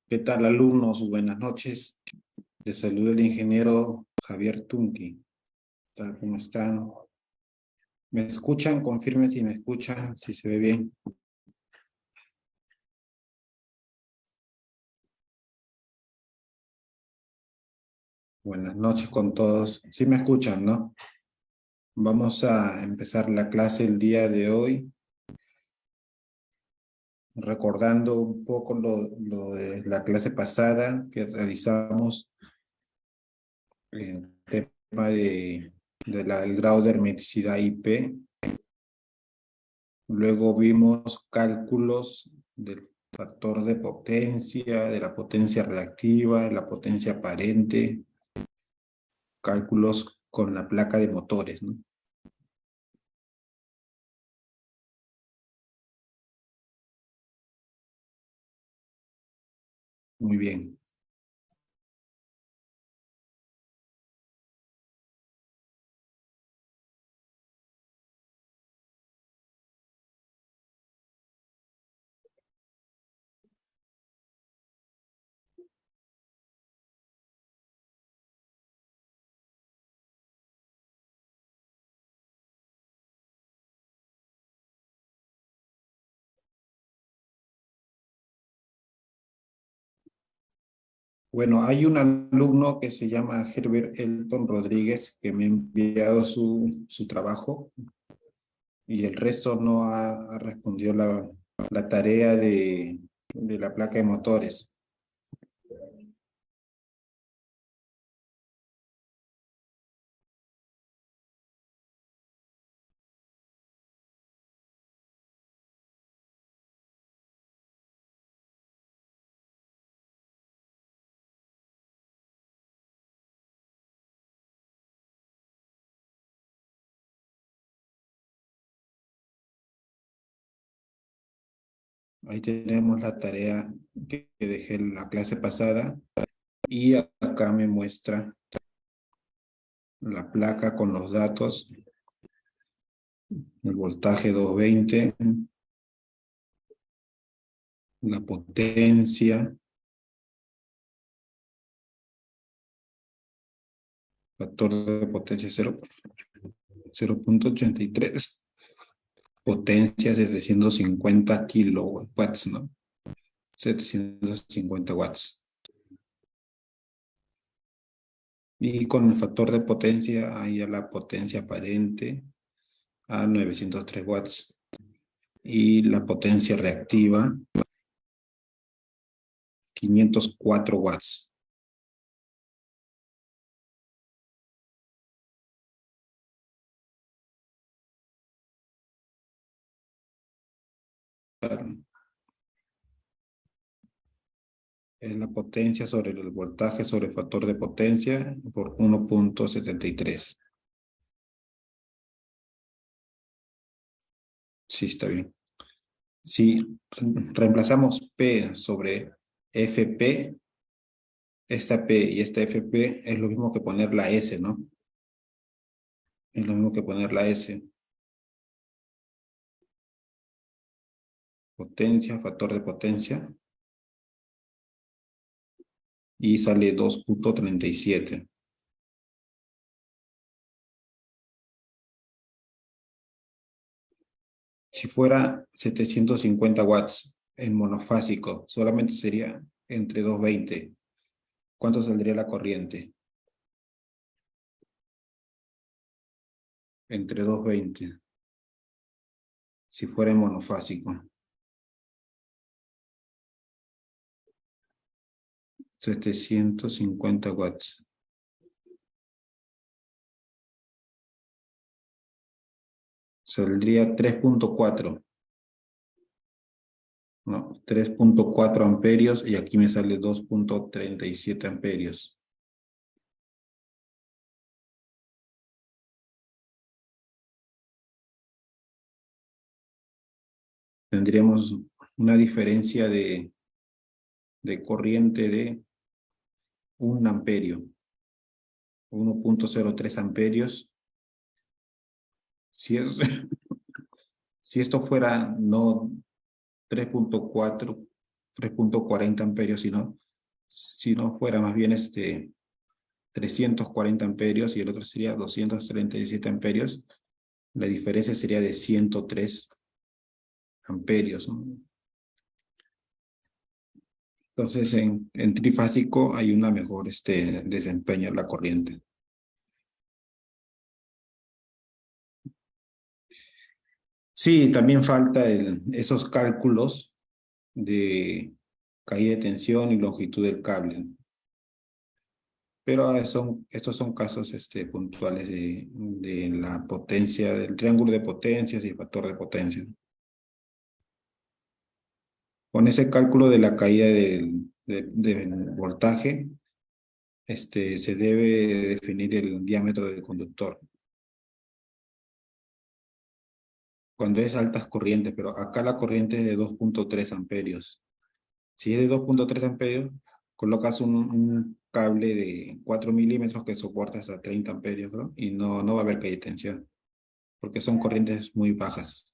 ¿Qué tal, alumnos? Buenas noches. Les saluda el ingeniero Javier Tunqui. ¿Cómo están? ¿Me escuchan? Confirmen si me escuchan, si se ve bien. Buenas noches con todos. Sí me escuchan, ¿no? Vamos a empezar la clase el día de hoy, recordando un poco lo de la clase pasada que realizamos en tema del grado de hermeticidad IP. Luego vimos cálculos del factor de potencia, de la potencia reactiva, de la potencia aparente, cálculos con la placa de motores, ¿no? Muy bien. Bueno, hay un alumno que se llama Herbert Elton Rodríguez que me ha enviado su trabajo y el resto no ha respondido la tarea de la placa de motores. Ahí tenemos la tarea que dejé la clase pasada y acá me muestra la placa con los datos, el voltaje 220, la potencia, factor de potencia 0.83, potencia 750 kilowatts, ¿no? 750 watts. Y con el factor de potencia, ahí a la potencia aparente a 903 watts. Y la potencia reactiva, 504 watts. Es la potencia sobre el voltaje sobre el factor de potencia por 1.73. Sí, está bien. Si reemplazamos P sobre FP, esta P y esta FP es lo mismo que poner la S, ¿no? Es lo mismo que poner la S. Potencia, factor de potencia. Y sale 2.37. Si fuera 750 watts en monofásico, solamente sería entre 220. ¿Cuánto saldría la corriente? Entre 220. Si fuera en monofásico. 750 watts. Saldría 3.4. No, 3.4 amperios y aquí me sale 2.37 amperios. Tendríamos una diferencia de corriente de 1 amperio. 1.03 amperios. Si, si esto fuera no 3.4, 3.40 amperios, si no fuera más bien 340 amperios y el otro sería 237 amperios, la diferencia sería de 103 amperios, ¿no? Entonces, en trifásico hay una mejor desempeño de la corriente. Sí, también falta esos cálculos de caída de tensión y longitud del cable, ¿no? Pero estos son casos puntuales de la potencia, del triángulo de potencias y el factor de potencia. Con ese cálculo de la caída del voltaje, se debe definir el diámetro del conductor. Cuando es altas corrientes, pero acá la corriente es de 2.3 amperios. Si es de 2.3 amperios, colocas un cable de 4 milímetros que soporta hasta 30 amperios, ¿no? Y no va a haber caída de tensión, porque son corrientes muy bajas.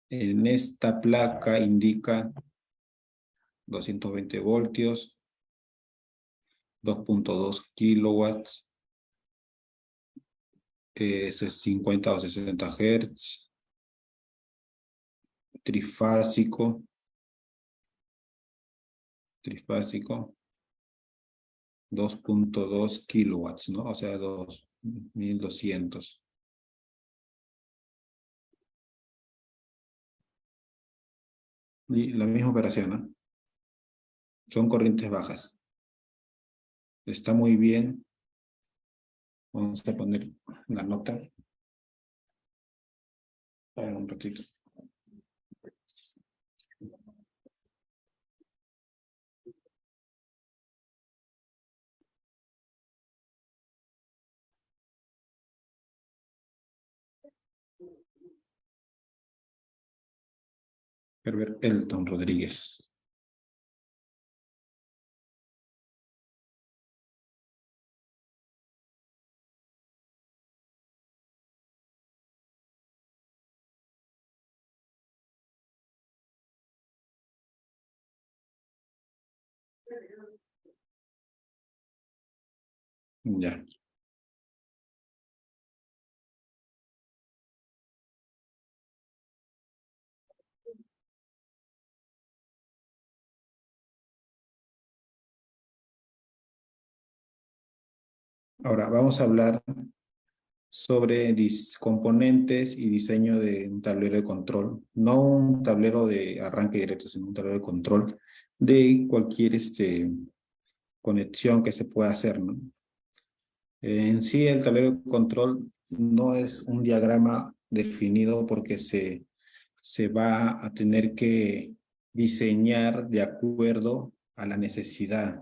En esta placa indica 220 voltios, 2.2 kilowatts, es 50 o 60 Hz, trifásico, 2.2 kilowatts, ¿no? O sea, 2200. Y la misma operación, ¿no? Son corrientes bajas. Está muy bien. Vamos a poner la nota. Para un ratito. Herbert Elton Rodríguez. Ya. Ahora vamos a hablar sobre componentes y diseño de un tablero de control. No un tablero de arranque directo, sino un tablero de control de cualquier conexión que se pueda hacer, ¿no? En sí, el tablero de control no es un diagrama definido porque se va a tener que diseñar de acuerdo a la necesidad,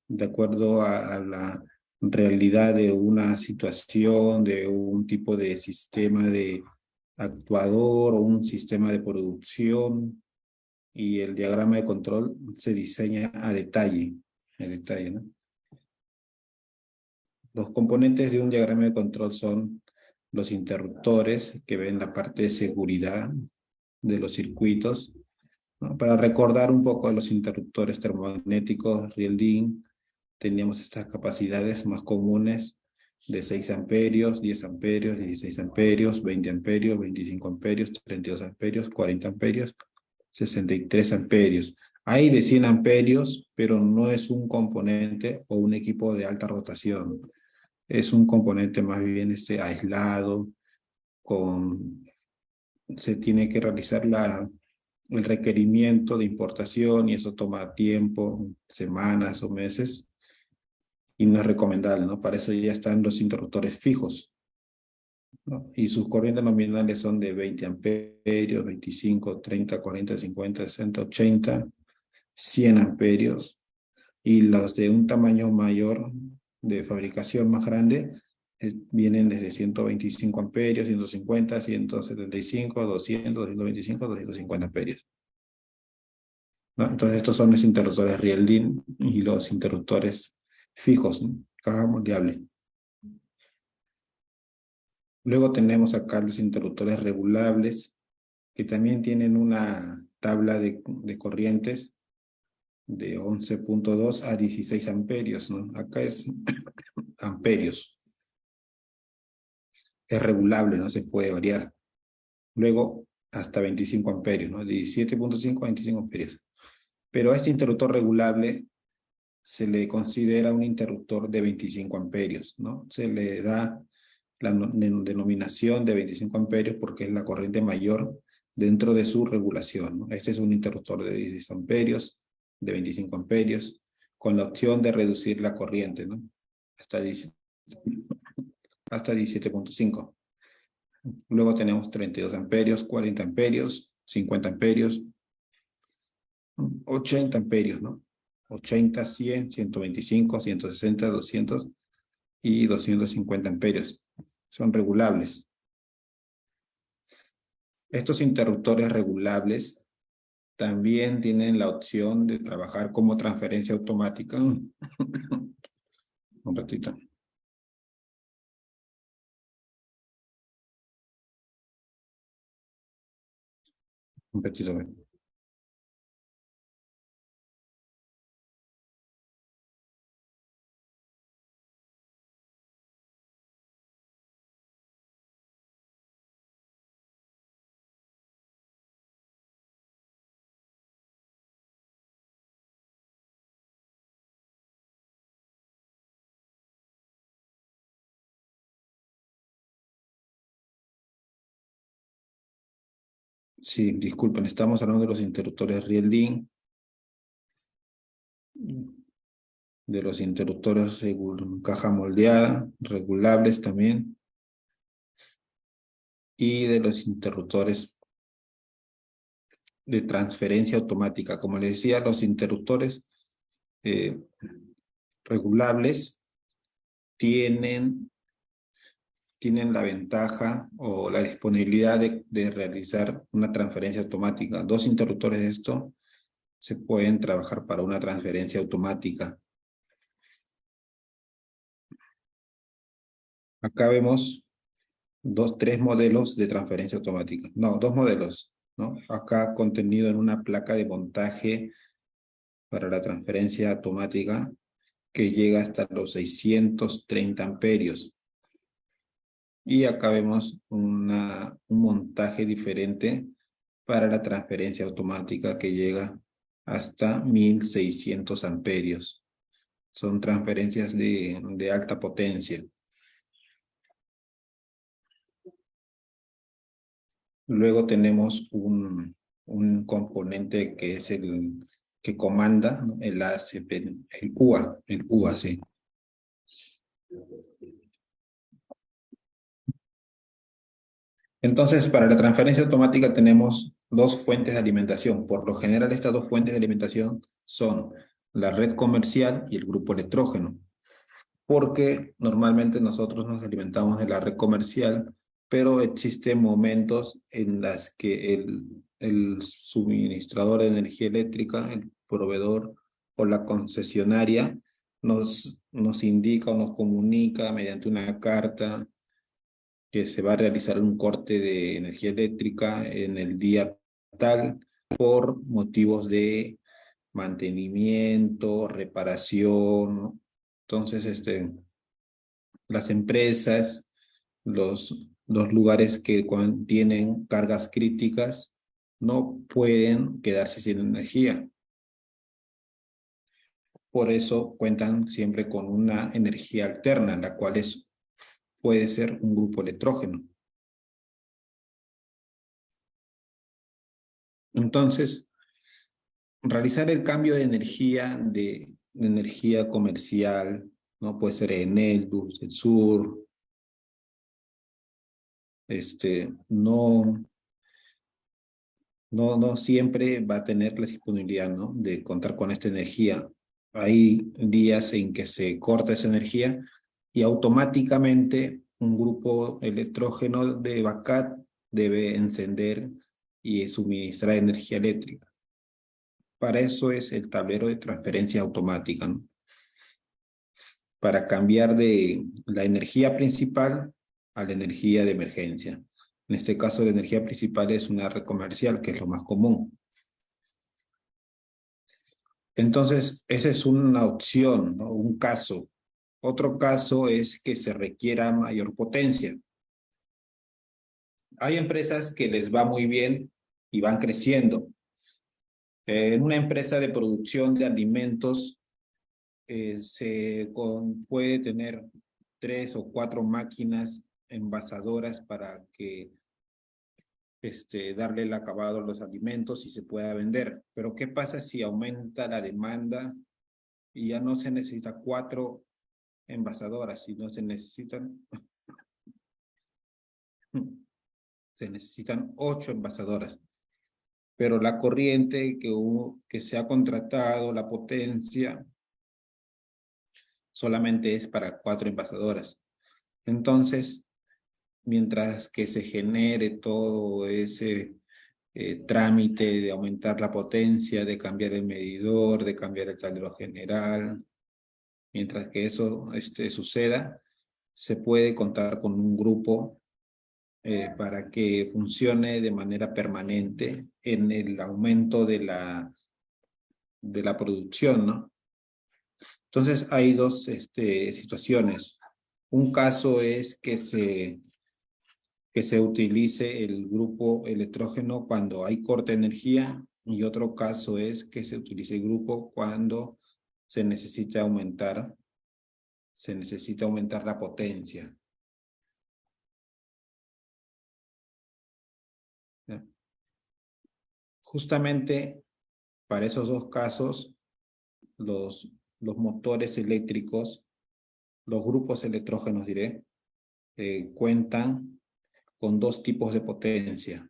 de acuerdo a la realidad de una situación, de un tipo de sistema de actuador o un sistema de producción, y el diagrama de control se diseña a detalle, ¿no? Los componentes de un diagrama de control son los interruptores, que ven la parte de seguridad de los circuitos, ¿no? Para recordar un poco de los interruptores termomagnéticos, Rieldin, teníamos estas capacidades más comunes de 6 amperios, 10 amperios, 16 amperios, 20 amperios, 25 amperios, 32 amperios, 40 amperios, 63 amperios. Hay de 100 amperios, pero no es un componente o un equipo de alta rotación. Es un componente más bien aislado, se tiene que realizar el requerimiento de importación y eso toma tiempo, semanas o meses, y no es recomendable, ¿no? Para eso ya están los interruptores fijos, ¿no? Y sus corrientes nominales son de 20 amperios, 25, 30, 40, 50, 60, 80, 100 amperios, y los de un tamaño mayor, de fabricación más grande, vienen desde 125 amperios, 150, 175, 200, 225, 250 amperios, ¿no? Entonces estos son los interruptores Rieldin y los interruptores fijos, ¿no? Caja moldeable. Luego tenemos acá los interruptores regulables, que también tienen una tabla de corrientes de 11.2 a 16 amperios, ¿no? Acá es amperios. Es regulable, no se puede variar. Luego, hasta 25 amperios, ¿no? 17.5 a 25 amperios. Pero a este interruptor regulable se le considera un interruptor de 25 amperios, ¿no? Se le da la denominación de 25 amperios porque es la corriente mayor dentro de su regulación, ¿no? Este es un interruptor de 16 amperios, de 25 amperios, con la opción de reducir la corriente, ¿no? Hasta 17.5. Luego tenemos 32 amperios, 40 amperios, 50 amperios, 80 amperios, ¿no? 80, 100, 125, 160, 200 y 250 amperios. Son regulables. Estos interruptores regulables también tienen la opción de trabajar como transferencia automática. Un ratito. Un ratito. Sí, disculpen, estamos hablando de los interruptores Rieldin, de los interruptores caja moldeada, regulables también, y de los interruptores de transferencia automática. Como les decía, los interruptores eh, regulables tienen la ventaja o la disponibilidad de realizar una transferencia automática. Dos interruptores de esto se pueden trabajar para una transferencia automática. Acá vemos tres modelos de transferencia automática. No, dos modelos, ¿no? Acá contenido en una placa de montaje para la transferencia automática que llega hasta los 630 amperios. Y acá vemos un montaje diferente para la transferencia automática que llega hasta 1600 amperios. Son transferencias de alta potencia. Luego tenemos un componente que es el que comanda, ¿no? El ACP, el UA, sí. Entonces, para la transferencia automática tenemos dos fuentes de alimentación. Por lo general, estas dos fuentes de alimentación son la red comercial y el grupo electrógeno, porque normalmente nosotros nos alimentamos de la red comercial, pero existen momentos en los que el suministrador de energía eléctrica, el proveedor o la concesionaria nos indica o nos comunica mediante una carta que se va a realizar un corte de energía eléctrica en el día tal por motivos de mantenimiento, reparación. Entonces, las empresas, los lugares que tienen cargas críticas no pueden quedarse sin energía. Por eso cuentan siempre con una energía alterna, la cual puede ser un grupo electrógeno. Entonces, realizar el cambio de energía, de energía comercial, ¿no? Puede ser Enel, Sur, no siempre va a tener la disponibilidad, ¿no? De contar con esta energía. Hay días en que se corta esa energía y automáticamente un grupo electrógeno de backup debe encender y suministrar energía eléctrica. Para eso es el tablero de transferencia automática, ¿no? Para cambiar de la energía principal a la energía de emergencia. En este caso, la energía principal es una red comercial, que es lo más común. Entonces, esa es una opción, ¿no? Un caso. Otro caso es que se requiera mayor potencia. Hay empresas que les va muy bien y van creciendo. En una empresa de producción de alimentos puede tener 3 o 4 máquinas envasadoras para que darle el acabado a los alimentos y se pueda vender. Pero ¿qué pasa si aumenta la demanda y ya no se necesita 4 envasadoras, sino se necesitan 8 envasadoras? Pero la corriente que se ha contratado, la potencia, solamente es para 4 envasadoras. Entonces, mientras que se genere todo ese trámite de aumentar la potencia, de cambiar el medidor, de cambiar el tablero general, mientras que eso suceda, se puede contar con un grupo para que funcione de manera permanente en el aumento de la producción, ¿no? Entonces hay dos situaciones. Un caso es que se utilice el grupo electrógeno cuando hay corte de energía, y otro caso es que se utilice el grupo cuando se necesita aumentar la potencia. ¿Ya? Justamente para esos dos casos, los motores eléctricos, los grupos electrógenos, diré, cuentan con dos tipos de potencia.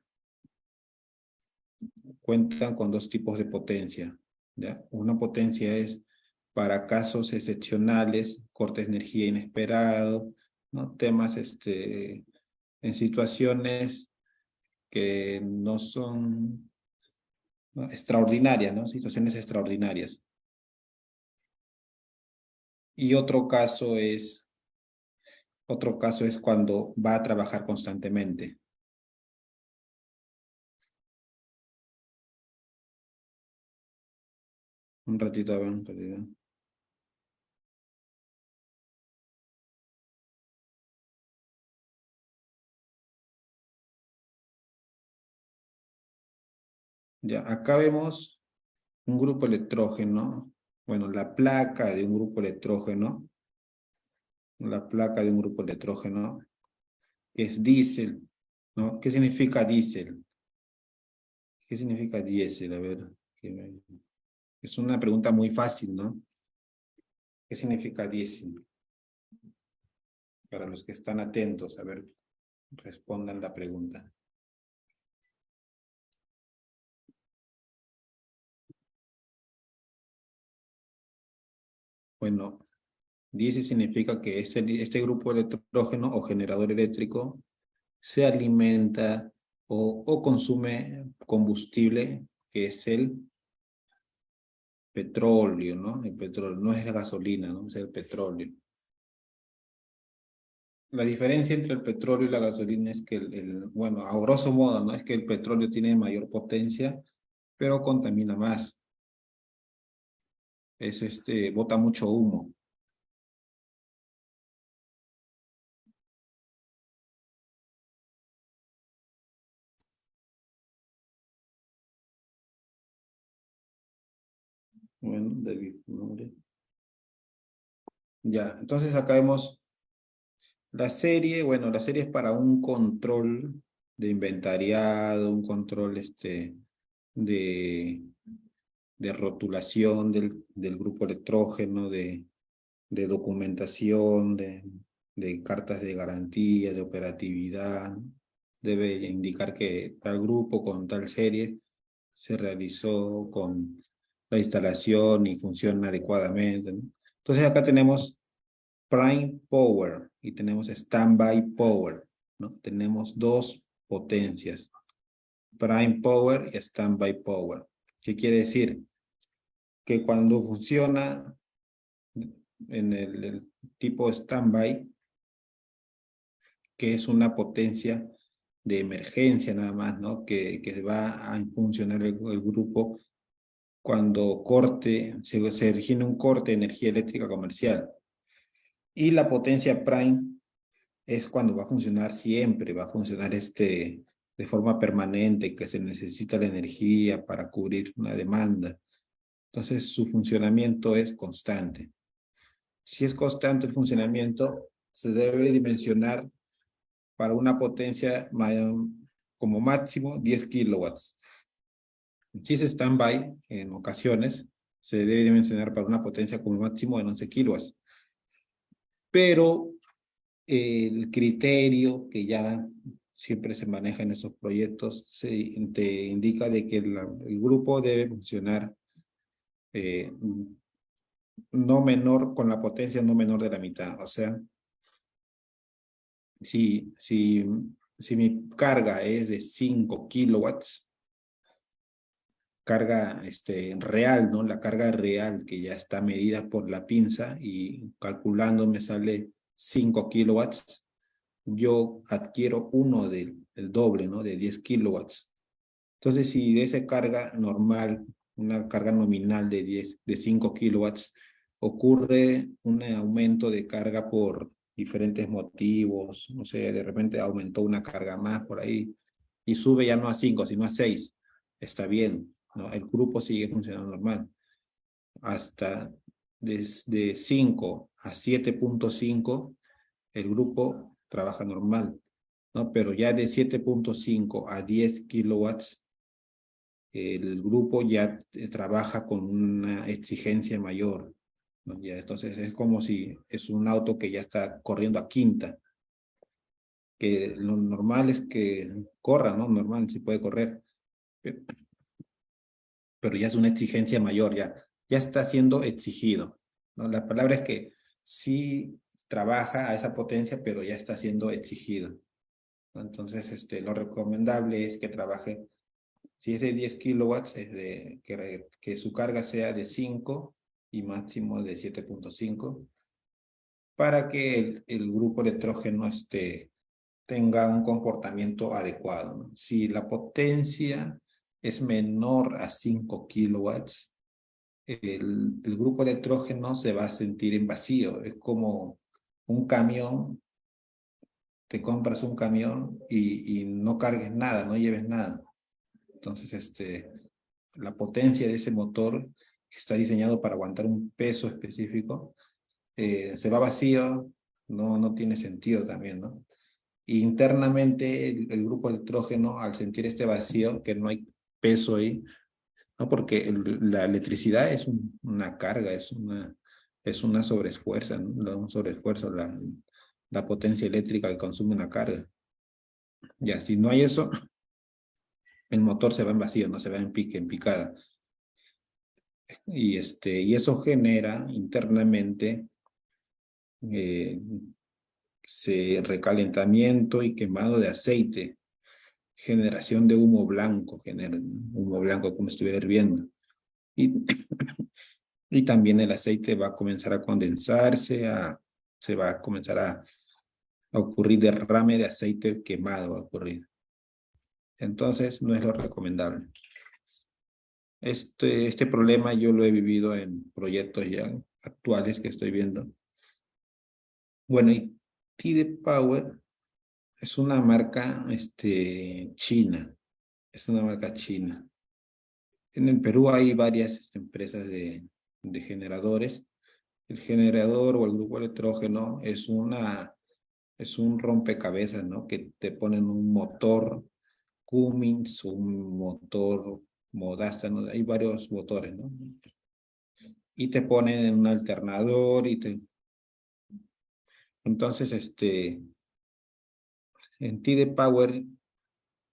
Cuentan con dos tipos de potencia, ¿ya? Una potencia es para casos excepcionales, cortes de energía inesperado, ¿no? Temas en situaciones que no son, ¿no?, extraordinarias, ¿no? Situaciones extraordinarias. Y otro caso es cuando va a trabajar constantemente. Un ratito, a ver, un ratito. Ya, acá vemos un grupo electrógeno. Bueno, la placa de un grupo electrógeno, que es diésel, ¿no? ¿Qué significa diésel? ¿Qué significa diésel? A ver, es una pregunta muy fácil, ¿no? ¿Qué significa diésel? Para los que están atentos, a ver, respondan la pregunta. Bueno, diésel significa que este grupo electrógeno o generador eléctrico se alimenta o consume combustible, que es el petróleo, ¿no? El petróleo, no es la gasolina, ¿no? Es el petróleo. La diferencia entre el petróleo y la gasolina es que bueno, a grosso modo, ¿no? Es que el petróleo tiene mayor potencia, pero contamina más. Bota mucho humo. Bueno, David, nombre. Ya, entonces acá vemos la serie. Bueno, la serie es para un control de inventariado, un control de, de rotulación del grupo electrógeno, de documentación, de cartas de garantía, de operatividad, ¿no? Debe indicar que tal grupo con tal serie se realizó con la instalación y funciona adecuadamente, ¿no? Entonces acá tenemos prime power y tenemos standby power, ¿no? Tenemos dos potencias, prime power y standby power. ¿Qué quiere decir? Que cuando funciona en el tipo standby, que es una potencia de emergencia nada más, ¿no? Que va a funcionar el grupo cuando se origina un corte de energía eléctrica comercial. Y la potencia prime es cuando va a funcionar siempre, va a funcionar de forma permanente, que se necesita la energía para cubrir una demanda. Entonces, su funcionamiento es constante. Si es constante el funcionamiento, se debe dimensionar para una potencia como máximo 10 kilowatts. Si es stand-by, en ocasiones, se debe dimensionar para una potencia como máximo de 11 kilowatts. Pero el criterio que ya siempre se maneja en estos proyectos te indica de que el grupo debe funcionar no menor, con la potencia no menor de la mitad. O sea, si mi carga es de 5 kilowatts, carga real, ¿no? La carga real que ya está medida por la pinza y calculando me sale 5 kilowatts, yo adquiero el doble, ¿no? De 10 kilowatts. Entonces, si de esa carga normal, una carga nominal de 5 kilowatts, ocurre un aumento de carga por diferentes motivos, no sé, de repente aumentó una carga más por ahí y sube ya no a 5, sino a 6, está bien, ¿no? El grupo sigue funcionando normal. Hasta desde 5 a 7.5, el grupo trabaja normal, ¿no? Pero ya de 7.5 a 10 kilowatts, el grupo ya trabaja con una exigencia mayor, ¿no? Ya, entonces es como si es un auto que ya está corriendo a quinta, que lo normal es que corra, ¿no? Normal, sí puede correr, pero ya es una exigencia mayor, ya está siendo exigido, ¿no? La palabra es que sí trabaja a esa potencia, pero ya está siendo exigido, ¿no? Entonces, lo recomendable es que trabaje, si es de 10 kilowatts, que su carga sea de 5 y máximo de 7.5 para que el grupo electrógeno tenga un comportamiento adecuado, ¿no? Si la potencia es menor a 5 kilowatts, el grupo electrógeno se va a sentir en vacío. Es como un camión, te compras un camión y no cargues nada, no lleves nada. Entonces, la potencia de ese motor, que está diseñado para aguantar un peso específico, se va vacío, no tiene sentido también, ¿no? Y internamente el grupo electrógeno, al sentir este vacío, que no hay peso ahí, ¿no? Porque la electricidad es una carga, es una sobreesfuerza, ¿no? Un sobreesfuerzo, la potencia eléctrica que consume una carga. Ya, si no hay eso, el motor se va en vacío, no se va en pique, en picada. Y eso genera internamente recalentamiento y quemado de aceite, generación de humo blanco como estuviera hirviendo. Y, y también el aceite va a comenzar a condensarse, se va a comenzar a ocurrir derrame de aceite quemado, va a ocurrir. Entonces, no es lo recomendable. Este problema yo lo he vivido en proyectos ya actuales que estoy viendo. Bueno, y Tide Power es una marca china. Es una marca china. En el Perú hay varias empresas de generadores. El generador o el grupo electrógeno es un rompecabezas, ¿no? Que te ponen un motor Cummins, un motor Modaza, ¿no? Hay varios motores, ¿no? Y te ponen en un alternador Entonces, en Tide Power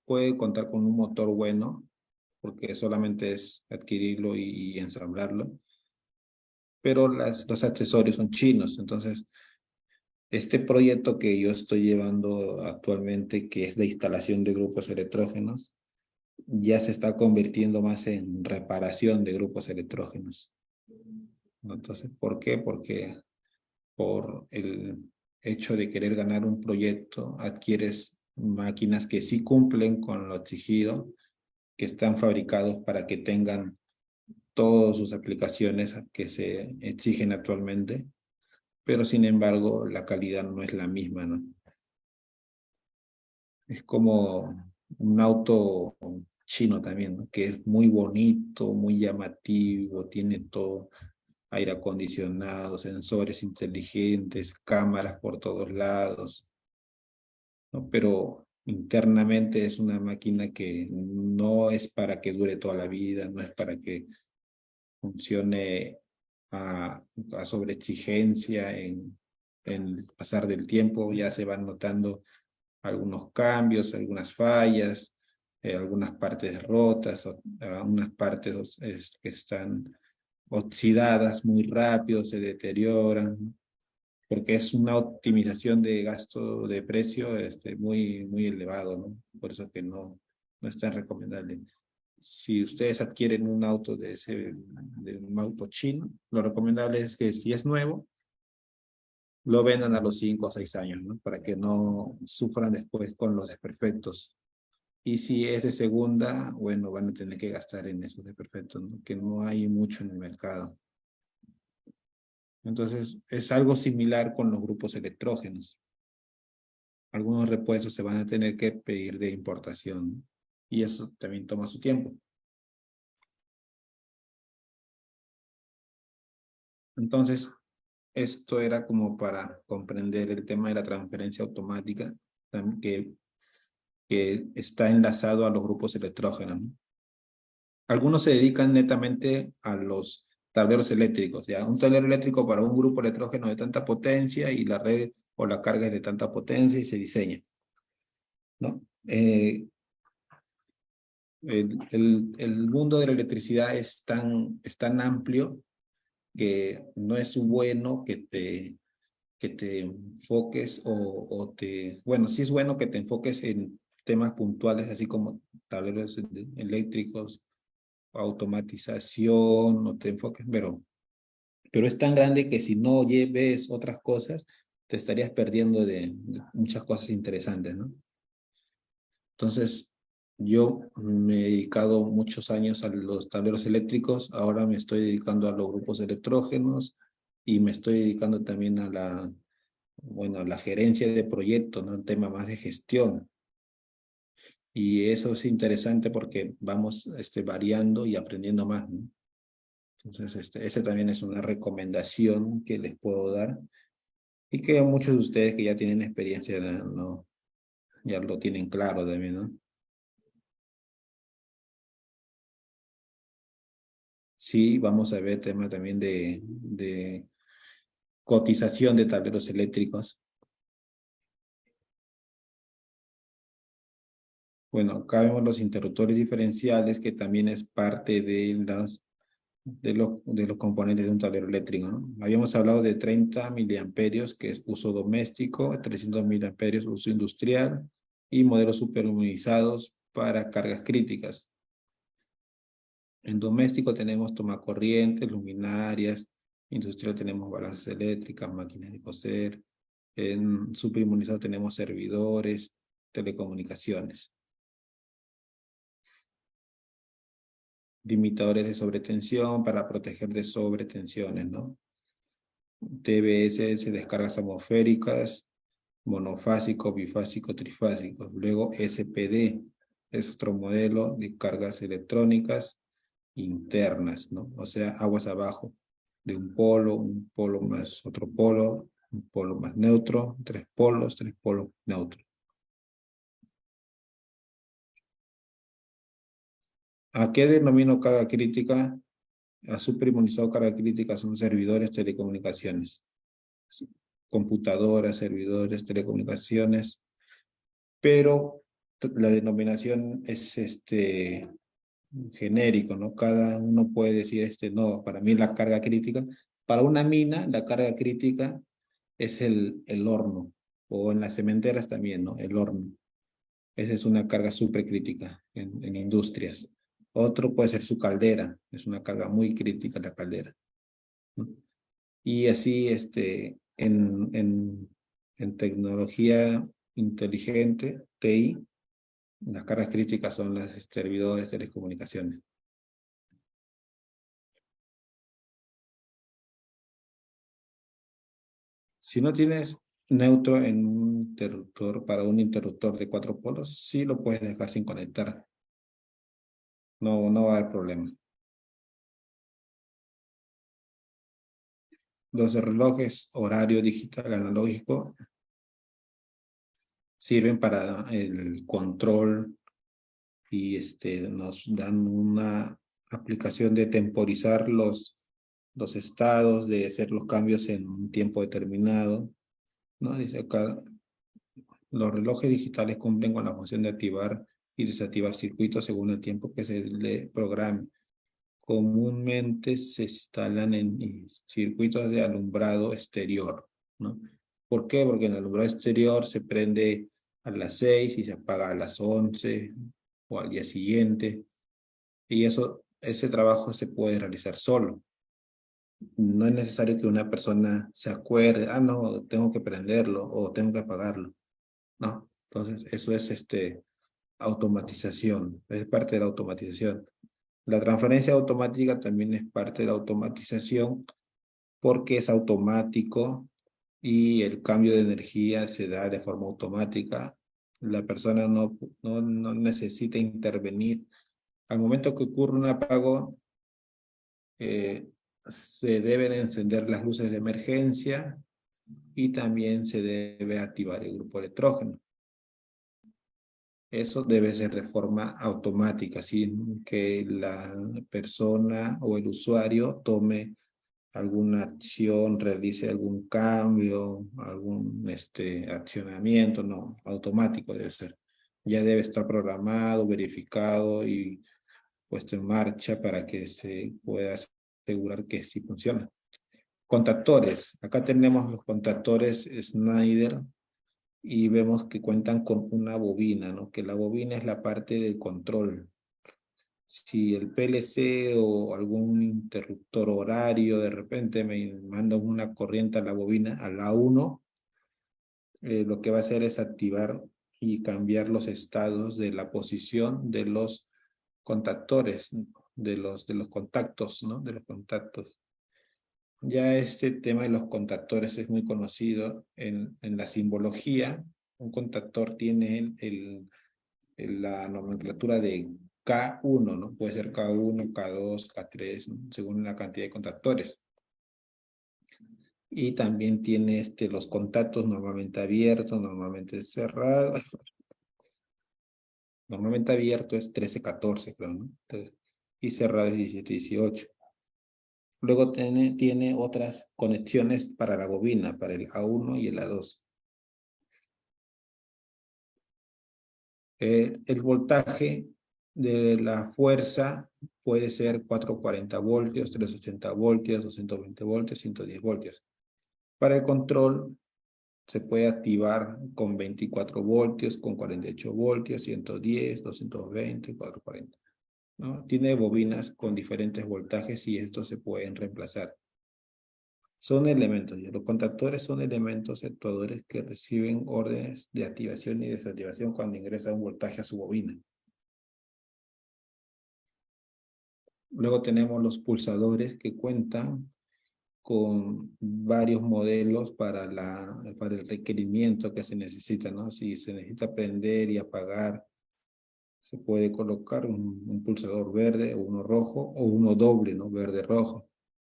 puede contar con un motor bueno, porque solamente es adquirirlo y ensamblarlo, pero los accesorios son chinos. Entonces, este proyecto que yo estoy llevando actualmente, que es de instalación de grupos electrógenos, ya se está convirtiendo más en reparación de grupos electrógenos, ¿no? Entonces, ¿por qué? Porque por el hecho de querer ganar un proyecto, adquieres máquinas que sí cumplen con lo exigido, que están fabricados para que tengan todas sus aplicaciones que se exigen actualmente, pero sin embargo la calidad no es la misma, ¿no? Es como un auto chino también, ¿no? Que es muy bonito, muy llamativo, tiene todo, aire acondicionado, sensores inteligentes, cámaras por todos lados, ¿no? Pero internamente es una máquina que no es para que dure toda la vida, no es para que funcione a sobreexigencia en el pasar del tiempo, ya se van notando algunos cambios, algunas fallas, algunas partes rotas, unas partes que están oxidadas muy rápido, se deterioran, ¿no? Porque es una optimización de gasto de precio muy elevado, ¿no? Por eso que no es tan recomendable. Si ustedes adquieren un auto de un auto chino, lo recomendable es que si es nuevo, lo vendan a los 5 o 6 años, ¿no? Para que no sufran después con los desperfectos. Y si es de segunda, bueno, van a tener que gastar en esos desperfectos, ¿no? Que no hay mucho en el mercado. Entonces, es algo similar con los grupos electrógenos. Algunos repuestos se van a tener que pedir de importación, ¿no? Y eso también toma su tiempo. Entonces, esto era como para comprender el tema de la transferencia automática, que está enlazado a los grupos electrógenos, ¿no? Algunos se dedican netamente a los tableros eléctricos, ¿ya? Un tablero eléctrico para un grupo electrógeno de tanta potencia y la red o la carga es de tanta potencia y se diseña, ¿no? El mundo de la electricidad es tan amplio que no es bueno que te enfoques bueno, sí es bueno que te enfoques en temas puntuales, así como tableros eléctricos, automatización, no te enfoques, pero es tan grande que si no lleves otras cosas, te estarías perdiendo de muchas cosas interesantes, ¿no? Entonces, yo me he dedicado muchos años a los tableros eléctricos, ahora me estoy dedicando a los grupos electrógenos y me estoy dedicando también bueno, a la gerencia de proyectos, ¿no? Un tema más de gestión. Y eso es interesante porque vamos variando y aprendiendo más, ¿no? Entonces, esa también es una recomendación que les puedo dar y que muchos de ustedes que ya tienen experiencia, ¿no? Ya lo tienen claro también, ¿no? Sí, vamos a ver tema también de cotización de tableros eléctricos. Bueno, acá vemos los interruptores diferenciales, que también es parte de los componentes de un tablero eléctrico, ¿no? Habíamos hablado de 30 miliamperios, que es uso doméstico, 300 miliamperios, uso industrial, y modelos superunizados para cargas críticas. En doméstico tenemos tomacorrientes, luminarias, industrial tenemos balanzas eléctricas, máquinas de coser, en superinmunizado tenemos servidores, telecomunicaciones, limitadores de sobretensión para proteger de sobretensiones, ¿no? TBS, descargas atmosféricas, monofásico, bifásico, trifásico. Luego SPD, es otro modelo de cargas electrónicas internas, ¿no? O sea, aguas abajo, de un polo más otro polo, un polo más neutro, tres polos neutros. ¿A qué denomino carga crítica? A superinmunizado carga crítica son servidores, telecomunicaciones, computadoras, servidores, telecomunicaciones, pero la denominación es genérico, ¿no? Cada uno puede decir, no, para mí la carga crítica, para una mina, la carga crítica es el horno, o en las cementeras también, ¿no? El horno. Esa es una carga supercrítica en industrias. Otro puede ser su caldera, es una carga muy crítica la caldera, ¿no? Y así, en tecnología inteligente, TI. Las características son los servidores de telecomunicaciones. Si no tienes neutro en un interruptor, para un interruptor de 4 polos, sí lo puedes dejar sin conectar. No, no va a haber problema. Los relojes horario digital analógico sirven para el control y nos dan una aplicación de temporizar los estados, de hacer los cambios en un tiempo determinado, ¿no? Dice acá, los relojes digitales cumplen con la función de activar y desactivar circuitos según el tiempo que se le programe. Comúnmente se instalan en circuitos de alumbrado exterior, ¿no? ¿Por qué? Porque en el alumbrado exterior se prende a las 6 y se apaga a las 11 o al día siguiente, y ese trabajo se puede realizar solo. No es necesario que una persona se acuerde, no, tengo que prenderlo o tengo que apagarlo. No, entonces eso es automatización, es parte de la automatización. La transferencia automática también es parte de la automatización porque es automático y el cambio de energía se da de forma automática. La persona no necesita intervenir. Al momento que ocurre un apagón, eh, se deben encender las luces de emergencia y también se debe activar el grupo electrógeno. Eso debe ser de forma automática, sin que la persona o el usuario tome alguna acción, realice algún cambio, algún accionamiento, no, automático debe ser. Ya debe estar programado, verificado y puesto en marcha para que se pueda asegurar que sí funciona. Contactores. Acá tenemos los contactores Schneider y vemos que cuentan con una bobina, ¿no? Que la bobina es la parte del control. Si el PLC o algún interruptor horario de repente me manda una corriente a la bobina, a la 1, lo que va a hacer es activar y cambiar los estados de la posición de los contactores, de los contactos, ¿no? De los contactos. Ya este tema de los contactores es muy conocido en la simbología. Un contactor tiene la nomenclatura de K1, ¿no? Puede ser K1, K2, K3, ¿no? Según la cantidad de contactores. Y también tiene los contactos normalmente abiertos, normalmente cerrados. Normalmente abierto es 13, 14, creo, ¿no? Entonces, y cerrado es 17, 18. Luego tiene otras conexiones para la bobina, para el A1 y el A2. El voltaje de la fuerza puede ser 440 voltios, 380 voltios, 220 voltios, 110 voltios. Para el control se puede activar con 24 voltios, con 48 voltios, 110, 220, 440. ¿No? Tiene bobinas con diferentes voltajes y estos se pueden reemplazar. Son elementos, los contactores son elementos actuadores que reciben órdenes de activación y desactivación cuando ingresa un voltaje a su bobina. Luego tenemos los pulsadores que cuentan con varios modelos para el requerimiento que se necesita, ¿no? Si se necesita prender y apagar, se puede colocar un pulsador verde o uno rojo o uno doble, ¿no? Verde-rojo.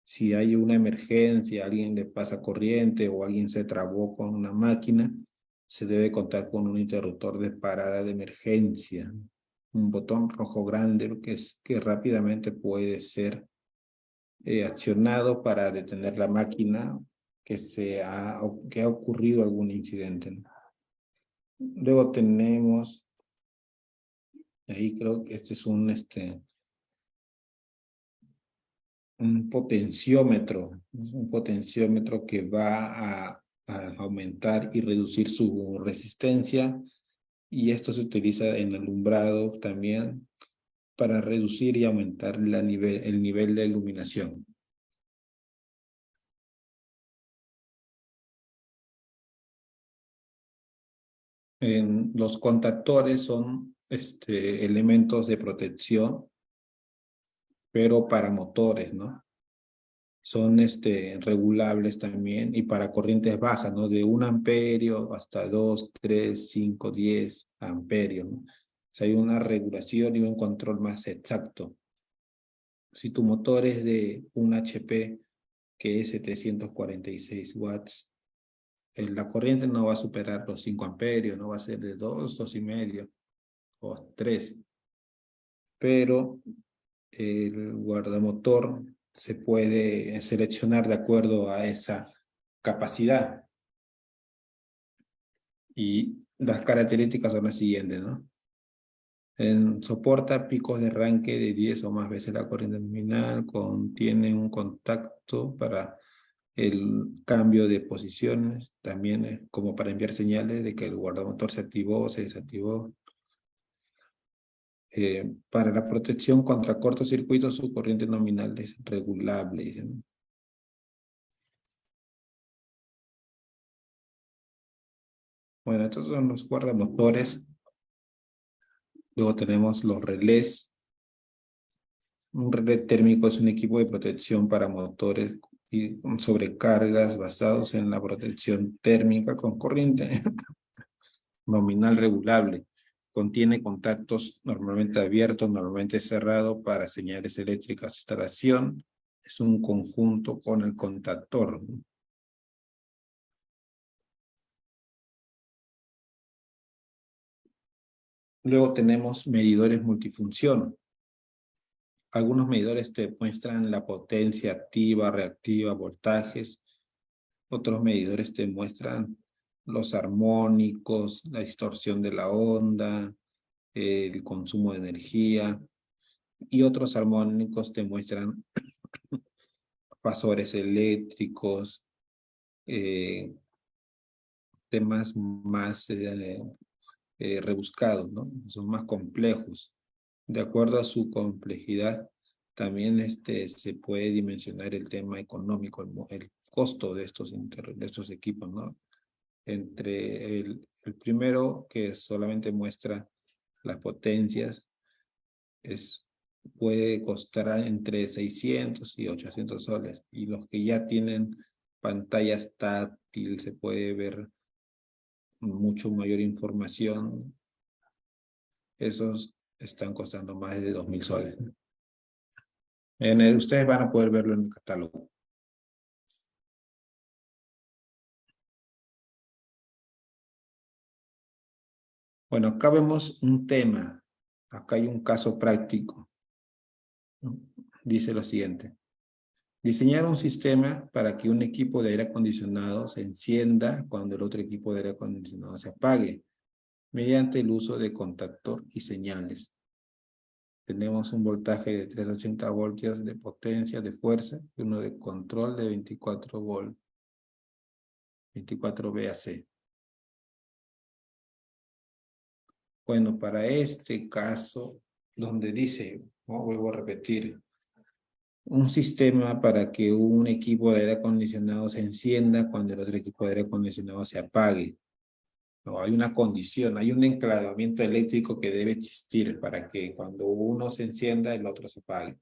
Si hay una emergencia, alguien le pasa corriente o alguien se trabó con una máquina, se debe contar con un interruptor de parada de emergencia, un botón rojo grande que rápidamente puede ser accionado para detener la máquina que ha ocurrido algún incidente, ¿no? Luego tenemos, ahí creo que este es un potenciómetro que va a aumentar y reducir su resistencia, y esto se utiliza en alumbrado también para reducir y aumentar el nivel de iluminación. Los contactores son elementos de protección, pero para motores, ¿no? Son regulables también y para corrientes bajas, ¿no? De 1 amperio hasta 2, 3, 5, 10 amperios, ¿no? O sea, hay una regulación y un control más exacto. Si tu motor es de un HP, que es 746 watts, la corriente no va a superar los 5 amperios, no va a ser de 2, 2,5 o 3. Pero el guardamotor se puede seleccionar de acuerdo a esa capacidad. Y las características son las siguientes, ¿no? Soporta picos de arranque de 10 o más veces la corriente nominal, contiene un contacto para el cambio de posiciones, también es como para enviar señales de que el guardamotor se activó o se desactivó. Para la protección contra cortocircuitos, su corriente nominal es regulable, dicen. Bueno, estos son los guardamotores. Luego tenemos los relés. Un relé térmico es un equipo de protección para motores y con sobrecargas basados en la protección térmica con corriente nominal regulable. Contiene contactos normalmente abiertos, normalmente cerrados para señales eléctricas. Instalación es un conjunto con el contactor. Luego tenemos medidores multifunción. Algunos medidores te muestran la potencia activa, reactiva, voltajes. Otros medidores te muestran los armónicos, la distorsión de la onda, el consumo de energía. Y otros armónicos te muestran pasores eléctricos, temas más rebuscados, ¿no? Son más complejos. De acuerdo a su complejidad, también se puede dimensionar el tema económico, el costo de estos equipos, ¿no? Entre el primero, que solamente muestra las potencias, puede costar entre 600 y 800 soles. Y los que ya tienen pantallas táctil, se puede ver mucho mayor información, esos están costando más de 2,000 soles. Ustedes van a poder verlo en el catálogo. Bueno, acá vemos un tema. Acá hay un caso práctico. Dice lo siguiente. Diseñar un sistema para que un equipo de aire acondicionado se encienda cuando el otro equipo de aire acondicionado se apague, mediante el uso de contactor y señales. Tenemos un voltaje de 380 voltios de potencia, de fuerza, y uno de control de 24 volt, 24 VAC. Bueno, para este caso, donde dice, ¿no? Vuelvo a repetir, un sistema para que un equipo de aire acondicionado se encienda cuando el otro equipo de aire acondicionado se apague. No, hay una condición, hay un enclavamiento eléctrico que debe existir para que cuando uno se encienda, el otro se apague.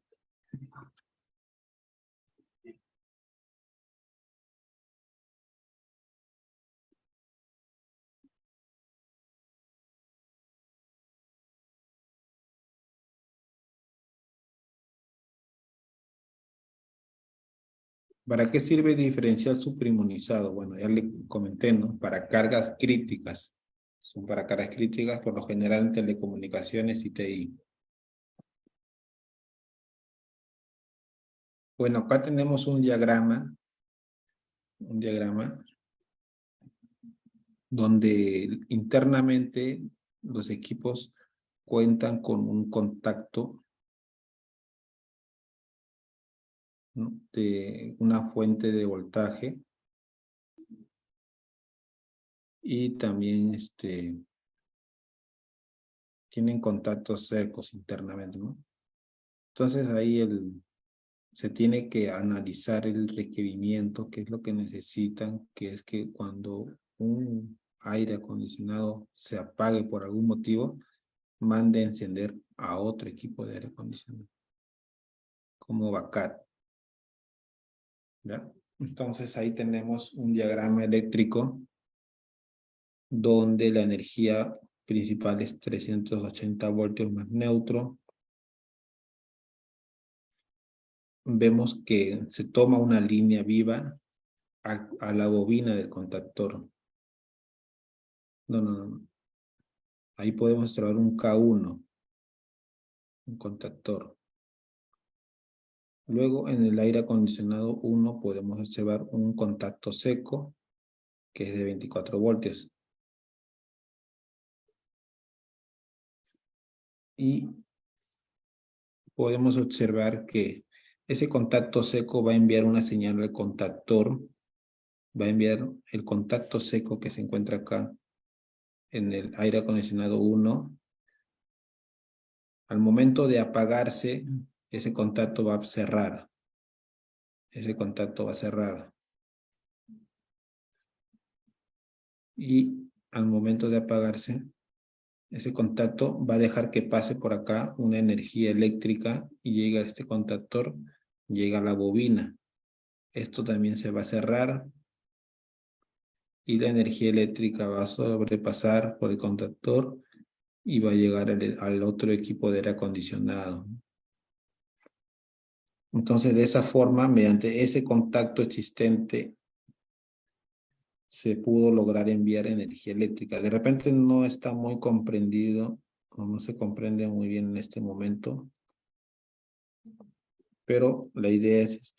¿Para qué sirve diferencial suprainmunizado? Bueno, ya le comenté, ¿no? Para cargas críticas. Son para cargas críticas, por lo general en telecomunicaciones y TI. Bueno, acá tenemos un diagrama donde internamente los equipos cuentan con un contacto, ¿no? De una fuente de voltaje y también tienen contactos cercos internamente, ¿no? Entonces ahí se tiene que analizar el requerimiento, qué es lo que necesitan, que es que cuando un aire acondicionado se apague por algún motivo, mande a encender a otro equipo de aire acondicionado, como backup, ¿ya? Entonces ahí tenemos un diagrama eléctrico donde la energía principal es 380 voltios más neutro. Vemos que se toma una línea viva a la bobina del contactor. No. Ahí podemos observar un K1, un contactor. Luego en el aire acondicionado 1 podemos observar un contacto seco que es de 24 voltios. Y podemos observar que ese contacto seco va a enviar una señal al contactor, va a enviar el contacto seco que se encuentra acá en el aire acondicionado 1. Al momento de apagarse, ese contacto va a cerrar. Ese contacto va a cerrar. Y al momento de apagarse, ese contacto va a dejar que pase por acá una energía eléctrica y llega a este contactor, llega a la bobina. Esto también se va a cerrar y la energía eléctrica va a sobrepasar por el contactor y va a llegar al otro equipo de aire acondicionado. Entonces, de esa forma, mediante ese contacto existente, se pudo lograr enviar energía eléctrica. De repente no está muy comprendido, o no se comprende muy bien en este momento, pero la idea es,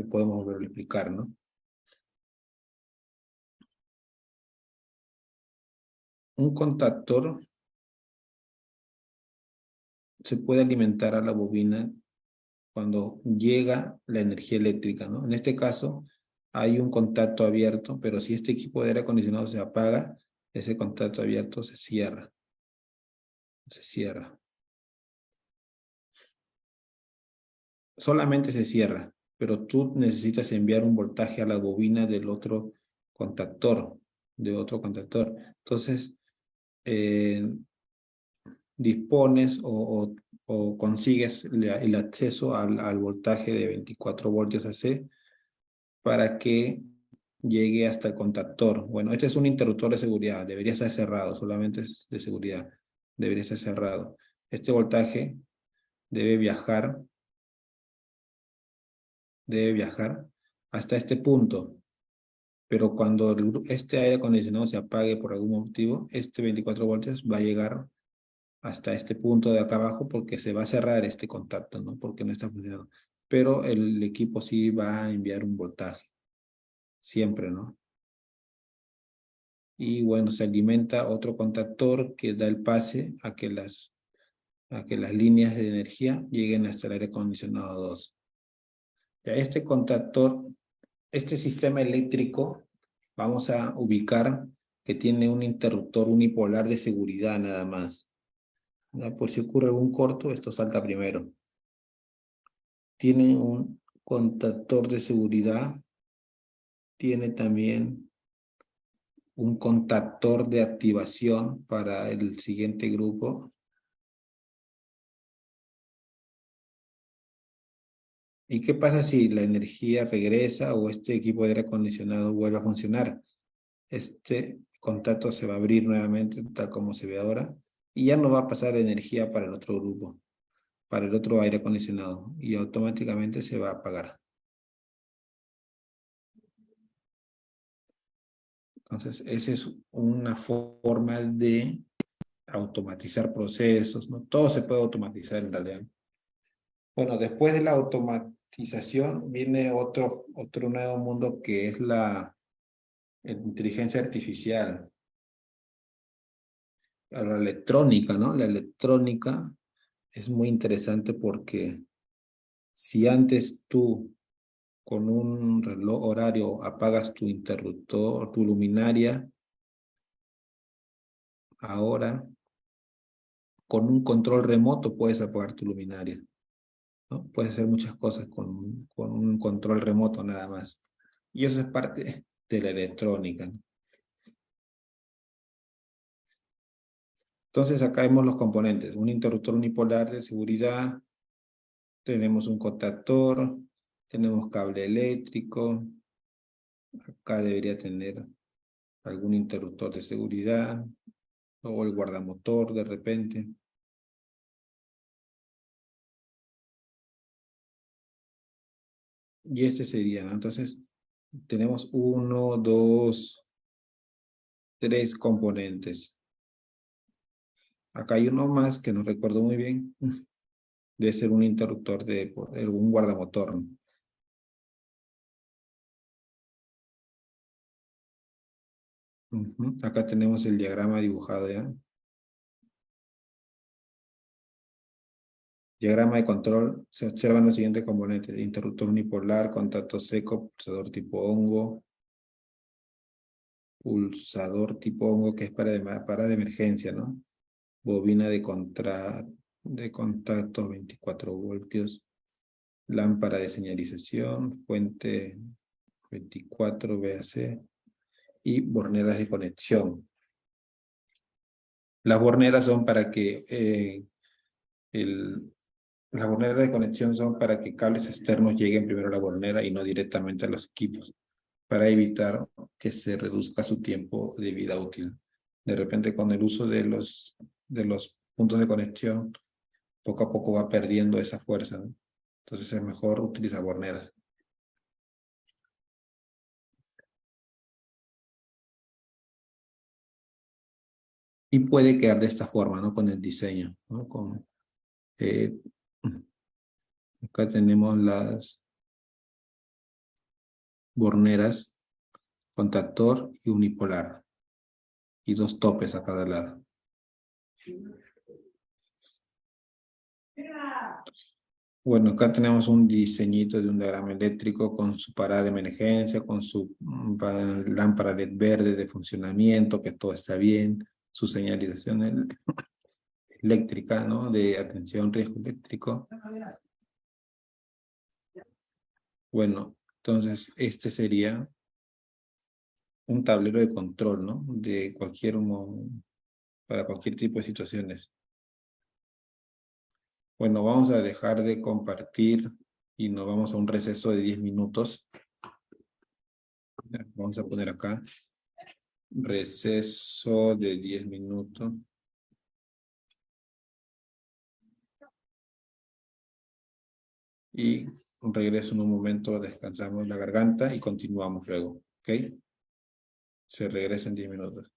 podemos volver a explicar, ¿no? Un contactor se puede alimentar a la bobina cuando llega la energía eléctrica, ¿no? En este caso, hay un contacto abierto, pero si este equipo de aire acondicionado se apaga, ese contacto abierto se cierra. Se cierra. Solamente se cierra, pero tú necesitas enviar un voltaje a la bobina del otro contactor, de otro contactor. Entonces, eh, dispones o consigues el acceso al voltaje de 24 voltios AC para que llegue hasta el contactor. Bueno, este es un interruptor de seguridad, debería estar cerrado, solamente es de seguridad, debería estar cerrado. Este voltaje debe viajar hasta este punto, pero cuando este aire acondicionado se apague por algún motivo, este 24 voltios va a llegar hasta este punto de acá abajo porque se va a cerrar este contacto, ¿no? Porque no está funcionando. Pero el equipo sí va a enviar un voltaje, siempre, ¿no? Y bueno, se alimenta otro contactor que da el pase a que las líneas de energía lleguen hasta el aire acondicionado 2. Ya este contactor, este sistema eléctrico, vamos a ubicar que tiene un interruptor unipolar de seguridad nada más. ¿Ya? Por si ocurre algún corto, esto salta primero. Tiene un contactor de seguridad, tiene también un contactor de activación para el siguiente grupo. ¿Y qué pasa si la energía regresa o este equipo de aire acondicionado vuelve a funcionar? Este contacto se va a abrir nuevamente, tal como se ve ahora, y ya no va a pasar energía para el otro grupo, para el otro aire acondicionado, y automáticamente se va a apagar. Entonces, esa es una forma de automatizar procesos, ¿no? Todo se puede automatizar en realidad. Bueno, después de la automatización viene otro nuevo mundo que es la inteligencia artificial, la electrónica, ¿no? La electrónica es muy interesante porque si antes tú con un reloj horario apagas tu interruptor, tu luminaria, ahora con un control remoto puedes apagar tu luminaria, ¿no? Puedes hacer muchas cosas con un control remoto nada más. Y eso es parte de la electrónica, ¿no? Entonces acá vemos los componentes. Un interruptor unipolar de seguridad. Tenemos un contactor. Tenemos cable eléctrico. Acá debería tener algún interruptor de seguridad. O el guardamotor de repente. Y este sería, ¿no? Entonces, tenemos 1, 2, 3 componentes. Acá hay uno más que no recuerdo muy bien. Debe ser un interruptor de un guardamotor, ¿no? Acá tenemos el diagrama dibujado ya. Diagrama de control. Se observan los siguientes componentes: interruptor unipolar, contacto seco, pulsador tipo hongo que es para de emergencia, ¿no? Bobina de contacto 24 voltios, lámpara de señalización, fuente 24 VAC y borneras de conexión. Las borneras son para que las borneras de conexión son para que cables externos lleguen primero a la bornera y no directamente a los equipos, para evitar que se reduzca su tiempo de vida útil. De repente, con el uso de los puntos de conexión, poco a poco va perdiendo esa fuerza, ¿no? Entonces es mejor utilizar borneras. Y puede quedar de esta forma, ¿no? Con el diseño, ¿no? Eh, acá tenemos las borneras, contactor y unipolar. Y dos topes a cada lado. Bueno, acá tenemos un diseñito de un diagrama eléctrico con su parada de emergencia, con su lámpara LED verde de funcionamiento, que todo está bien, su señalización eléctrica, ¿no? De atención, riesgo eléctrico. Bueno, entonces este sería un tablero de control, ¿no? De para cualquier tipo de situaciones. Bueno, vamos a dejar de compartir y nos vamos a un receso de 10 minutos. Vamos a poner acá, receso de 10 minutos. Y regreso en un momento, descansamos la garganta y continuamos luego, ¿ok? Se regresa en 10 minutos.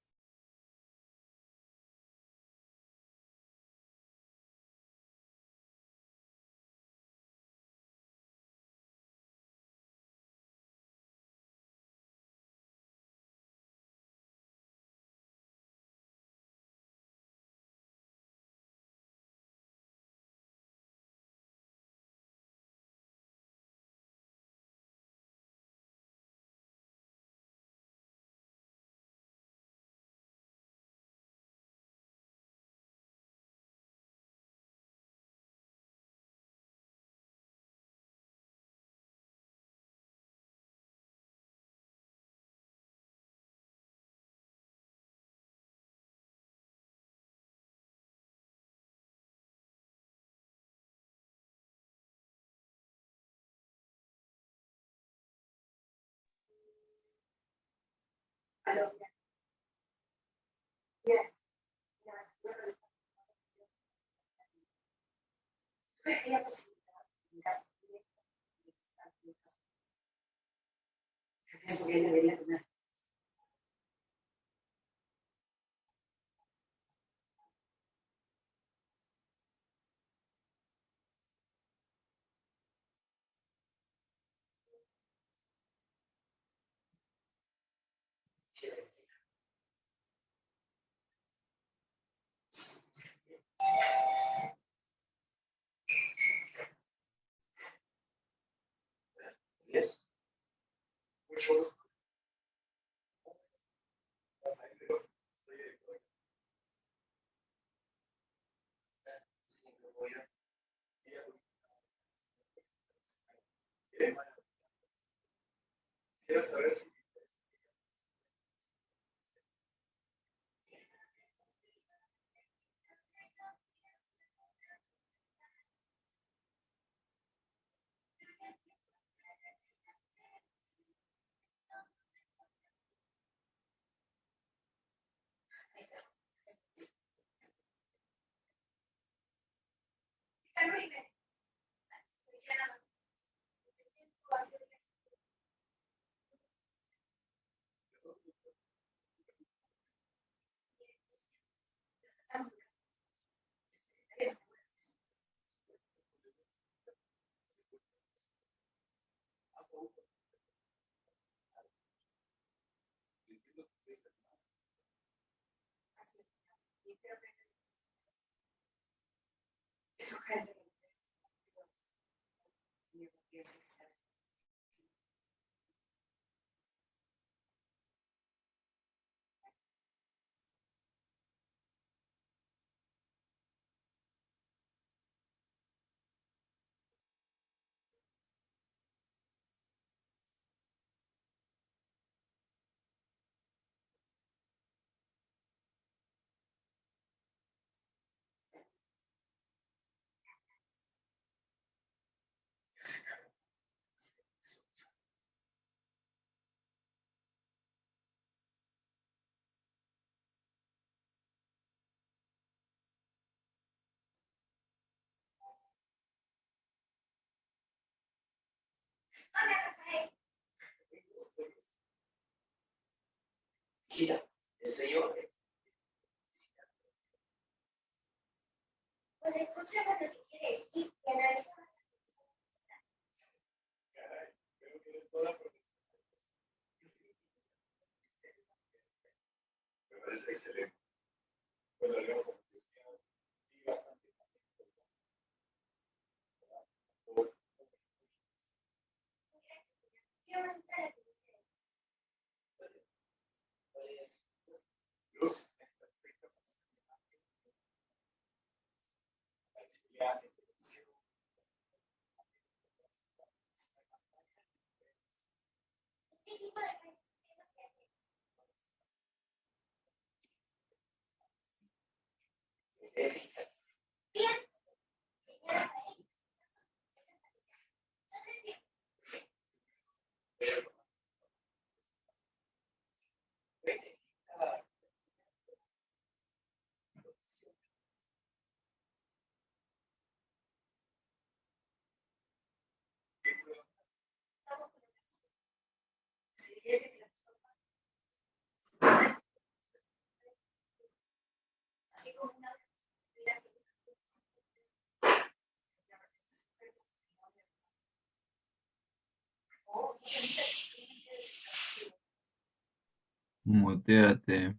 Muteate.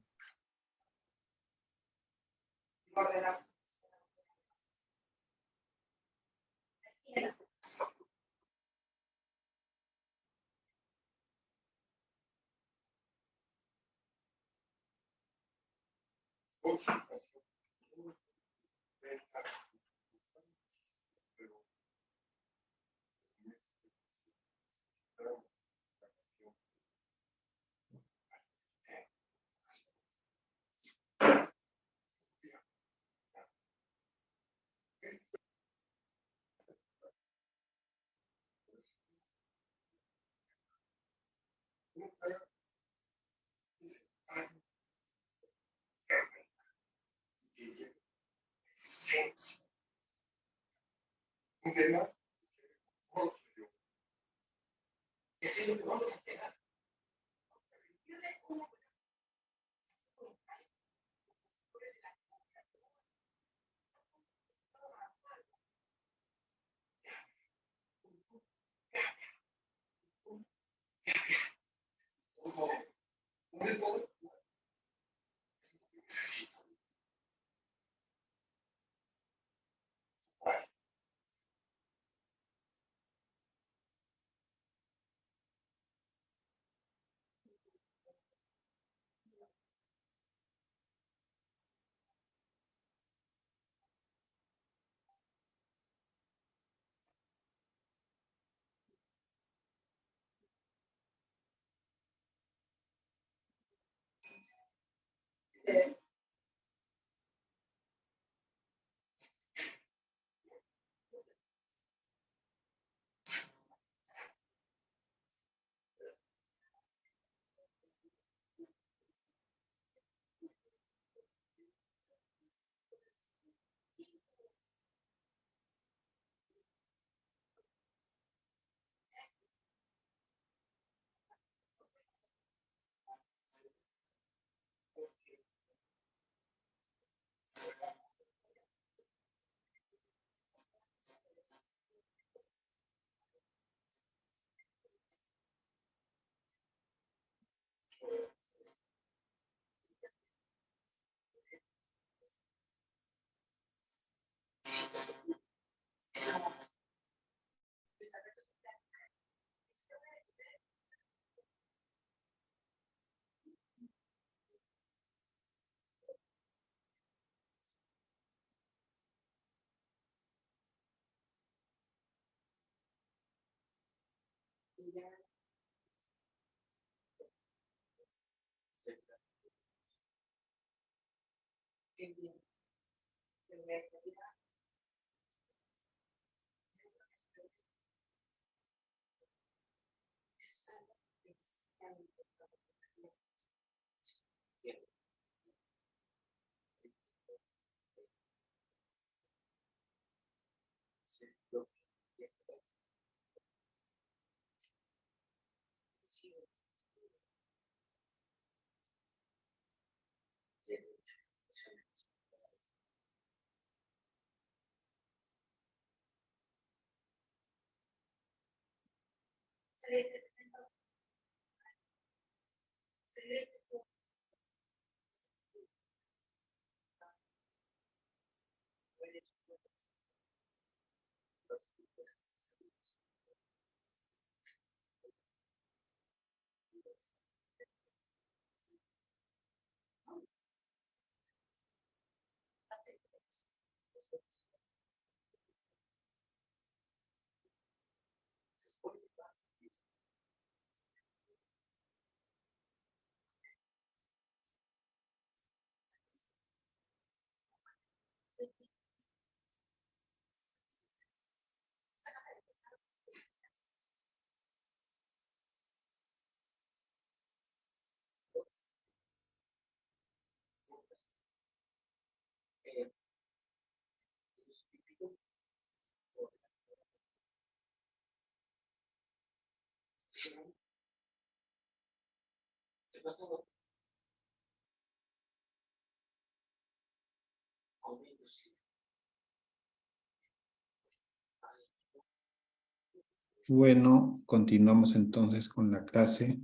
Bueno, continuamos entonces con la clase.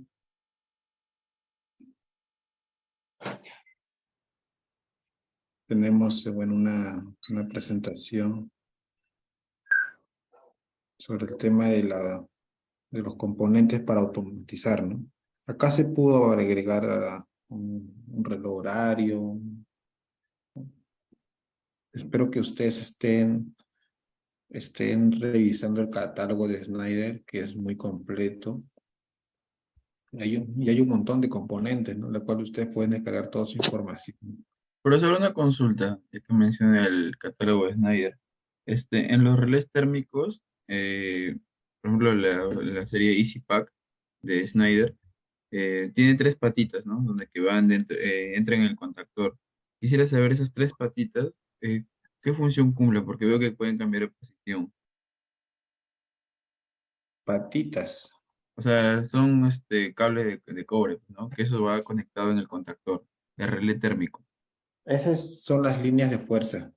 Tenemos, bueno, una presentación sobre el tema de los componentes para automatizar, ¿no? Acá se pudo agregar un reloj horario. Espero que ustedes estén revisando el catálogo de Schneider, que es muy completo. Y hay un montón de componentes, ¿no? La cual ustedes pueden descargar toda su información. Pero sobre una consulta, ya que menciona el catálogo de Snyder, en los relés térmicos, por ejemplo, la serie Easy Pack de Snyder, tiene tres patitas, ¿no? Donde que van dentro, entran en el contactor. Quisiera saber esas tres patitas, ¿qué función cumplen? Porque veo que pueden cambiar de posición. Patitas. O sea, son cables de cobre, ¿no? Que eso va conectado en el contactor, el relé térmico. Esas son las líneas de fuerza.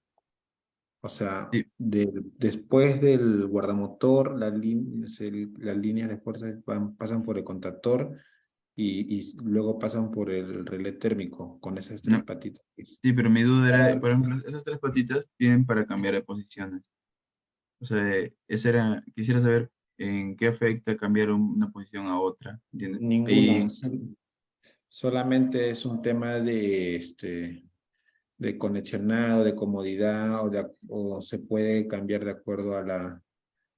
O sea, Sí, después del guardamotor, las líneas de fuerza pasan por el contactor y luego pasan por el relé térmico con esas tres no, patitas. sí, pero mi duda era, por ejemplo, esas tres patitas tienen para cambiar de posiciones. O sea, esa era, quisiera saber en qué afecta cambiar una posición a otra, ¿entiendes? Ninguno. Y Solamente es un tema de conexionado, de comodidad, o se puede cambiar de acuerdo a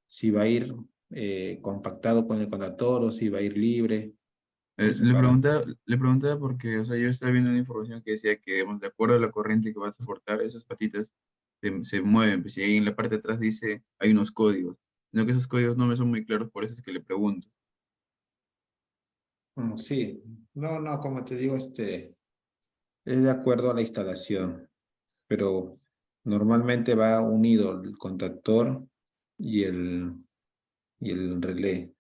si va a ir compactado con el contactor o si va a ir libre. Eso para. le preguntaba porque, o sea, yo estaba viendo una información que decía que, digamos, de acuerdo a la corriente que va a soportar, esas patitas se mueven, pues, y ahí en la parte de atrás dice, hay unos códigos. No que esos códigos no me son muy claros, por eso es que le pregunto. Sí, no, como te digo, es de acuerdo a la instalación, pero normalmente va unido el contactor y el relé.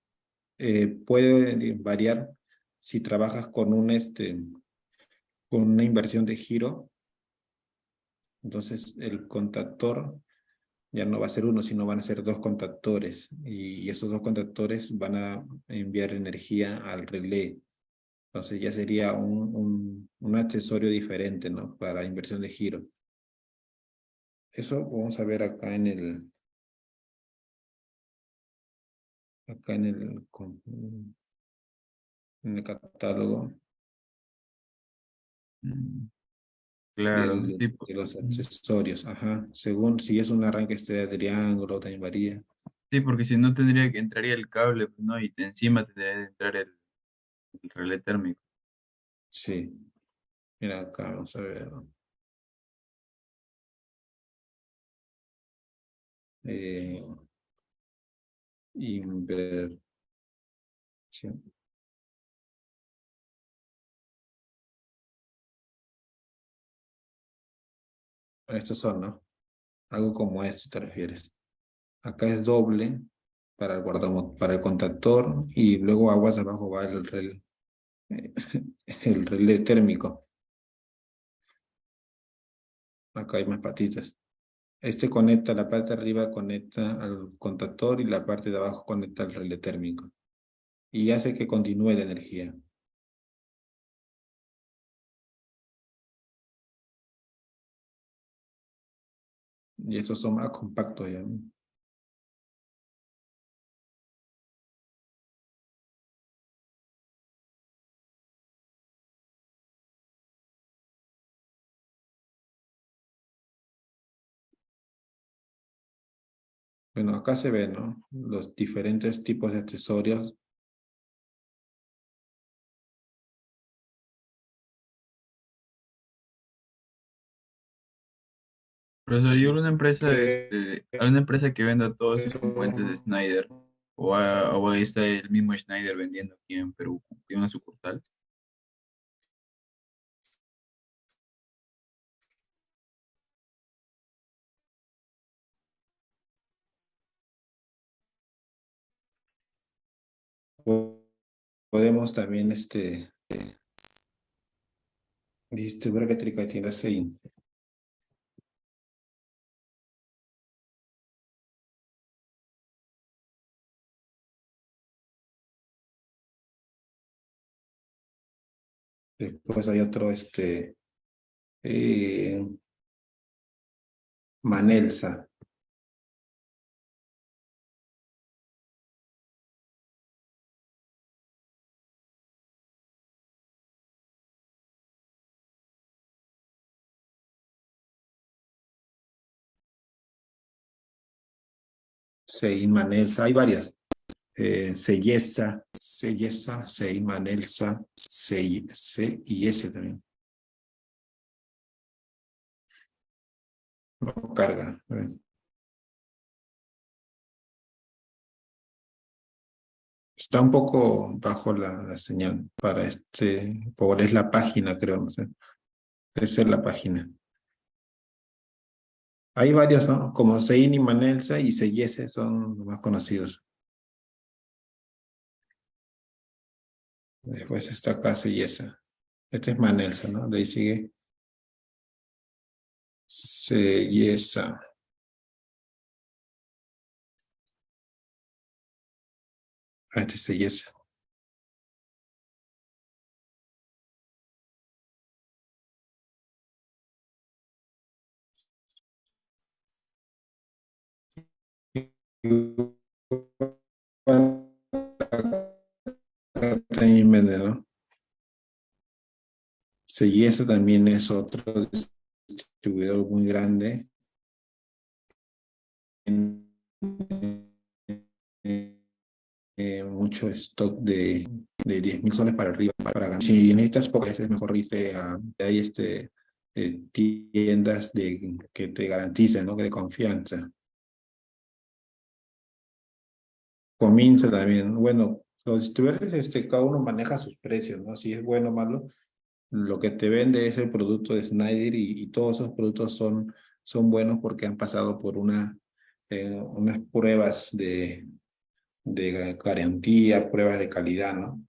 Puede variar si trabajas con una inversión de giro, entonces el contactor ya no va a ser uno, sino van a ser dos contactores, y esos dos contactores van a enviar energía al relé. Entonces ya sería un accesorio diferente, ¿no? Para inversión de giro. Eso vamos a ver acá en el catálogo Mm, claro, sí. de los accesorios. Ajá. Según si es un arranque de triángulo, también varía. Sí, porque si no tendría que entraría el cable, pues, ¿no? Y encima tendría que entrar el relé térmico. Sí, mira acá, vamos a ver. Eh, Inversión. Estos son, ¿no? Algo como esto te refieres. Acá es doble para el para el contactor y luego aguas abajo va el relé térmico. Acá hay más patitas. Este conecta, la parte de arriba conecta al contactor y la parte de abajo conecta al relé térmico. Y hace que continúe la energía. Y estos son más compactos ya, ¿no? Bueno, acá se ven, ¿no? Los diferentes tipos de accesorios. Profesor, yo a una Pero empresa que venda todos esos componentes de Schneider, o ahí está el mismo Schneider vendiendo aquí en Perú, tiene una sucursal. podemos también distribuir eléctrica tienda CEIN. Después hay otro, eh, Manelsa. Sein Manelsa, hay varias. Sellesa, Sein Manelsa, C y S también. No carga. Está un poco bajo la señal para por es la página, creo, no sé. Esa es la página. Hay varios, ¿no? Como Sein y Manelsa y Sellese son los más conocidos. Después está acá Sellesa. Este es Manelsa, ¿no? De ahí sigue Sellesa. Este es Sellesa. También vende, ¿no? Sellesa también es otro distribuidor muy grande. Mucho stock de 10.000 soles para arriba para ganar. Si necesitas pocas es mejor irte a hay tiendas que te garanticen, ¿no? Que de confianza. Comienza también. Bueno, los distribuidores, cada uno maneja sus precios, ¿no? Si es bueno o malo, lo que te vende es el producto de Schneider y todos esos productos son buenos porque han pasado por unas pruebas de garantía, pruebas de calidad, ¿no?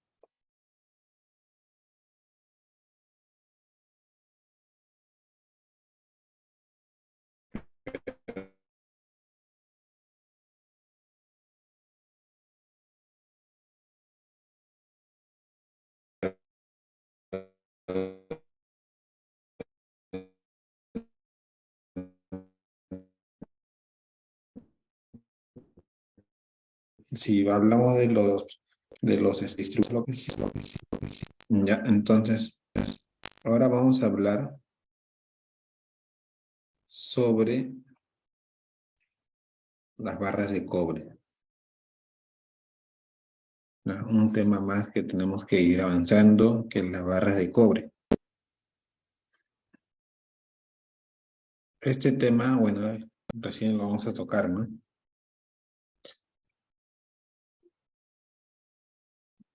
Si hablamos de los distribuidores, ya, entonces, ahora vamos a hablar sobre las barras de cobre. Un tema más que tenemos que ir avanzando, que es las barras de cobre. Este tema, bueno, recién lo vamos a tocar, ¿no?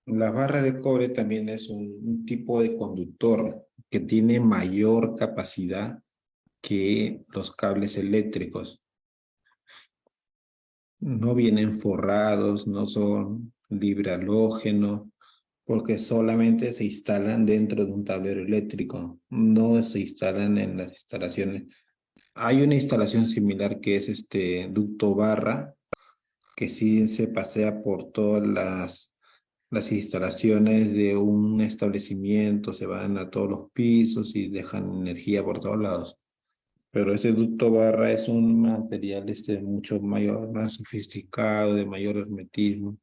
La barra de cobre también es un tipo de conductor que tiene mayor capacidad que los cables eléctricos. No vienen forrados, no son libre halógeno, porque solamente se instalan dentro de un tablero eléctrico, no se instalan en las instalaciones. Hay una instalación similar que es este ducto barra, que sí se pasea por todas las instalaciones de un establecimiento, se van a todos los pisos y dejan energía por todos lados. Pero ese ducto barra es un material mucho mayor, más sofisticado, de mayor hermetismo.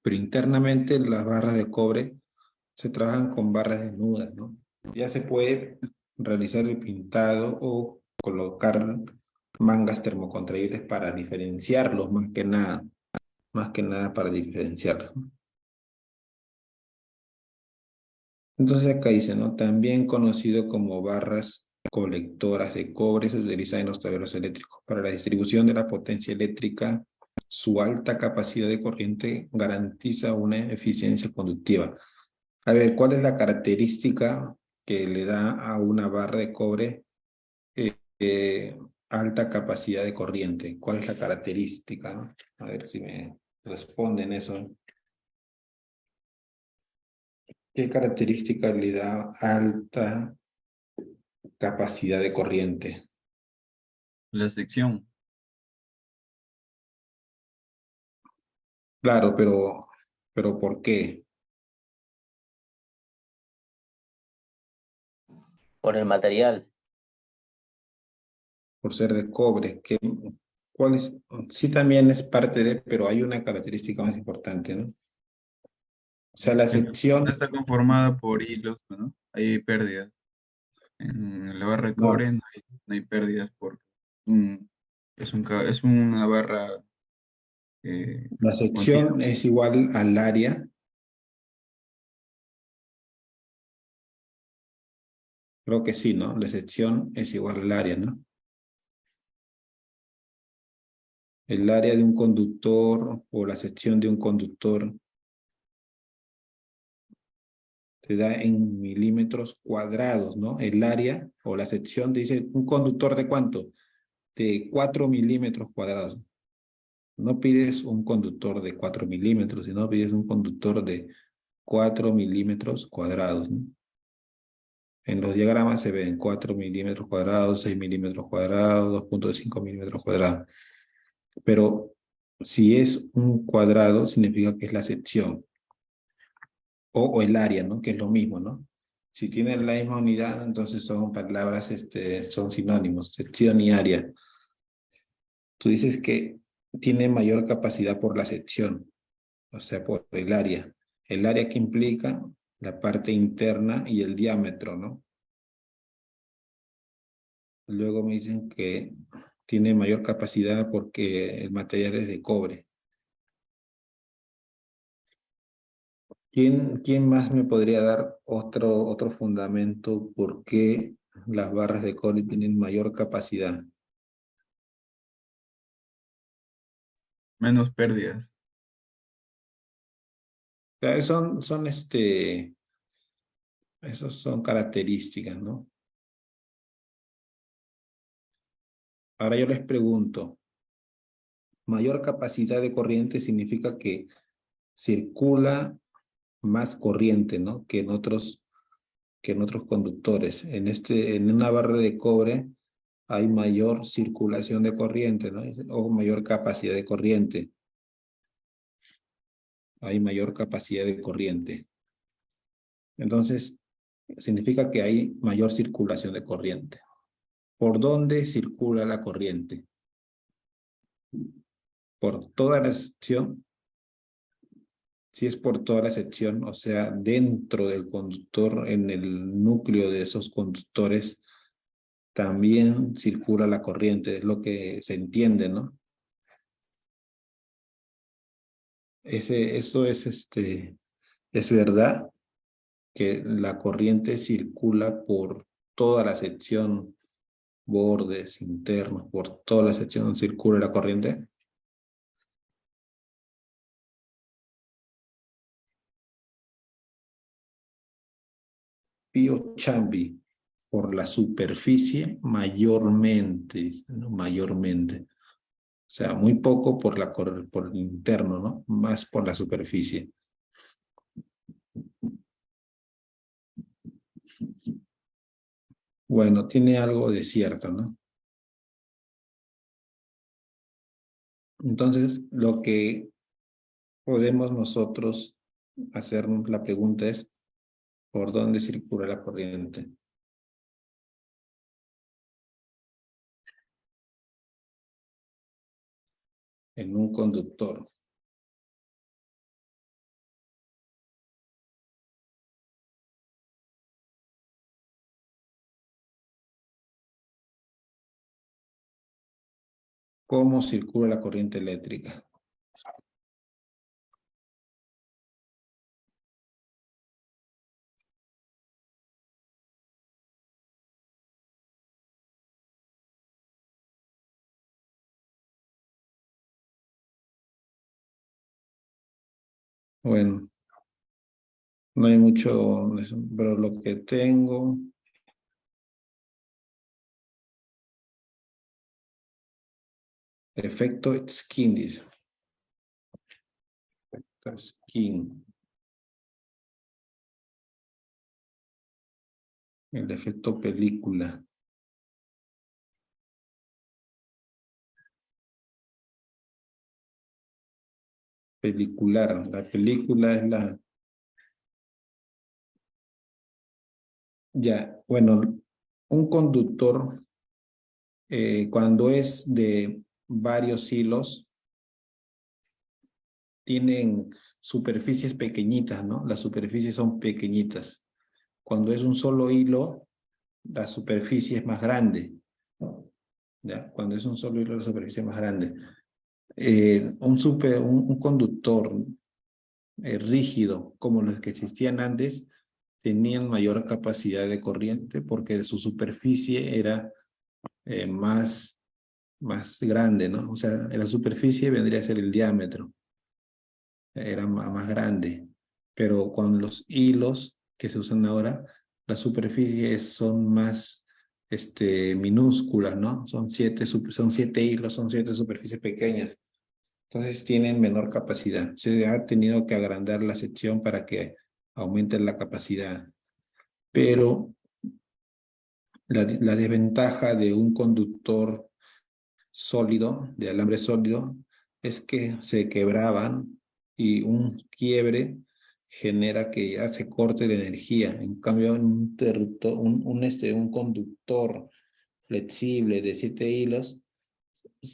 Pero internamente las barras de cobre se trabajan con barras desnudas, ¿no? Ya se puede realizar el pintado o colocar mangas termocontraíbles para diferenciarlos más que nada para diferenciarlos, ¿no? Entonces acá dice, ¿no? También conocido como barras colectoras de cobre, se utiliza en los tableros eléctricos. Para la distribución de la potencia eléctrica, su alta capacidad de corriente garantiza una eficiencia conductiva. A ver, ¿cuál es la característica que le da a una barra de cobre eh, eh, alta capacidad de corriente? ¿Cuál es la característica, no? A ver si me responden eso. ¿Qué característica le da alta capacidad de corriente? La sección, Claro, pero ¿por qué? Por el material. Por ser de cobre. ¿Cuál es? Sí también es parte de, pero hay una característica más importante, ¿no? O sea, la que no sección, está conformada por hilos, ¿no? Hay pérdidas. En la barra de no, cobre no hay pérdidas porque mm, es una barra la continua. sección es igual al área. Creo que sí, ¿no? La sección es igual al área, ¿no? El área de un conductor o la sección de un conductor te da en milímetros cuadrados, ¿no? El área o la sección dice un conductor de ¿cuánto? De 4 milímetros cuadrados. No pides un conductor de 4 milímetros, sino pides un conductor de 4 milímetros cuadrados, ¿no? En los diagramas se ven 4 milímetros cuadrados, 6 milímetros cuadrados, 2,5 milímetros cuadrados. Pero si es un cuadrado, significa que es la sección o el área, ¿no? Que es lo mismo, ¿no? Si tienen la misma unidad, entonces son palabras, son sinónimos, sección y área. Tú dices que tiene mayor capacidad por la sección, o sea, por el área. El área que implica la parte interna y el diámetro, ¿no? Luego me dicen que tiene mayor capacidad porque el material es de cobre. ¿Quién más me podría dar otro fundamento por qué las barras de cobre tienen mayor capacidad? Menos pérdidas. O sea, esos son características, ¿no? Ahora yo les pregunto, mayor capacidad de corriente significa que circula más corriente, ¿no? Que en otros conductores. En una barra de cobre hay mayor circulación de corriente, ¿no? O mayor capacidad de corriente. Hay mayor capacidad de corriente. Entonces, significa que hay mayor circulación de corriente. ¿Por dónde circula la corriente? Por toda la sección. Si es por toda la sección, o sea, dentro del conductor, en el núcleo de esos conductores, también circula la corriente, es lo que se entiende, ¿no? Eso es verdad que la corriente circula por toda la sección, bordes internos, por toda la sección circula la corriente. Pío Chambi, por la superficie mayormente, ¿no? Mayormente. O sea, muy poco por el interno, ¿no? Más por la superficie. Bueno, tiene algo de cierto, ¿no? Entonces, lo que podemos nosotros hacernos la pregunta es, ¿por dónde circula la corriente? En un conductor. ¿Cómo circula la corriente eléctrica? Bueno, no hay mucho, pero lo que tengo, efecto skin, dice. Efecto skin. El efecto película. Pelicular. La película es la... Ya, bueno, un conductor, cuando es de varios hilos, tienen superficies pequeñitas, ¿no? Las superficies son pequeñitas. Cuando es un solo hilo, la superficie es más grande. ¿Ya? Cuando es un solo hilo, la superficie es más grande. Un conductor rígido, como los que existían antes, tenían mayor capacidad de corriente porque su superficie era más grande, ¿no? O sea, la superficie vendría a ser el diámetro, era más grande, pero con los hilos que se usan ahora, las superficies son más minúsculas, ¿no? Son siete hilos, son siete superficies pequeñas. Entonces tienen menor capacidad. Se ha tenido que agrandar la sección para que aumente la capacidad. Pero la desventaja de un conductor sólido, de alambre sólido, es que se quebraban y un quiebre genera que ya se corte la energía. En cambio, un conductor flexible de 7 hilos,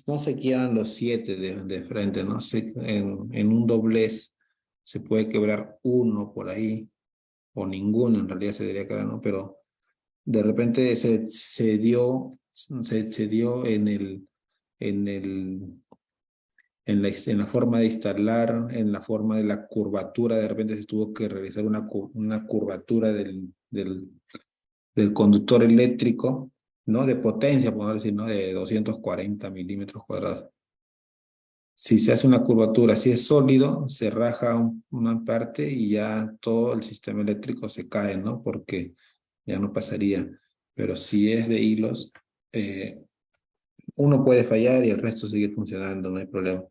no se quieran los 7 de frente, ¿no? En un doblez se puede quebrar uno por ahí, o ninguno en realidad se debería quebrar, ¿no? Pero de repente se dio en la forma de instalar, en la forma de la curvatura, de repente se tuvo que realizar una curvatura del conductor eléctrico, ¿no? De potencia, podemos decir, ¿no? De 240 milímetros cuadrados. Si se hace una curvatura, si es sólido, se raja una parte y ya todo el sistema eléctrico se cae, ¿no? Porque ya no pasaría. Pero si es de hilos, uno puede fallar y el resto seguir funcionando, no hay problema.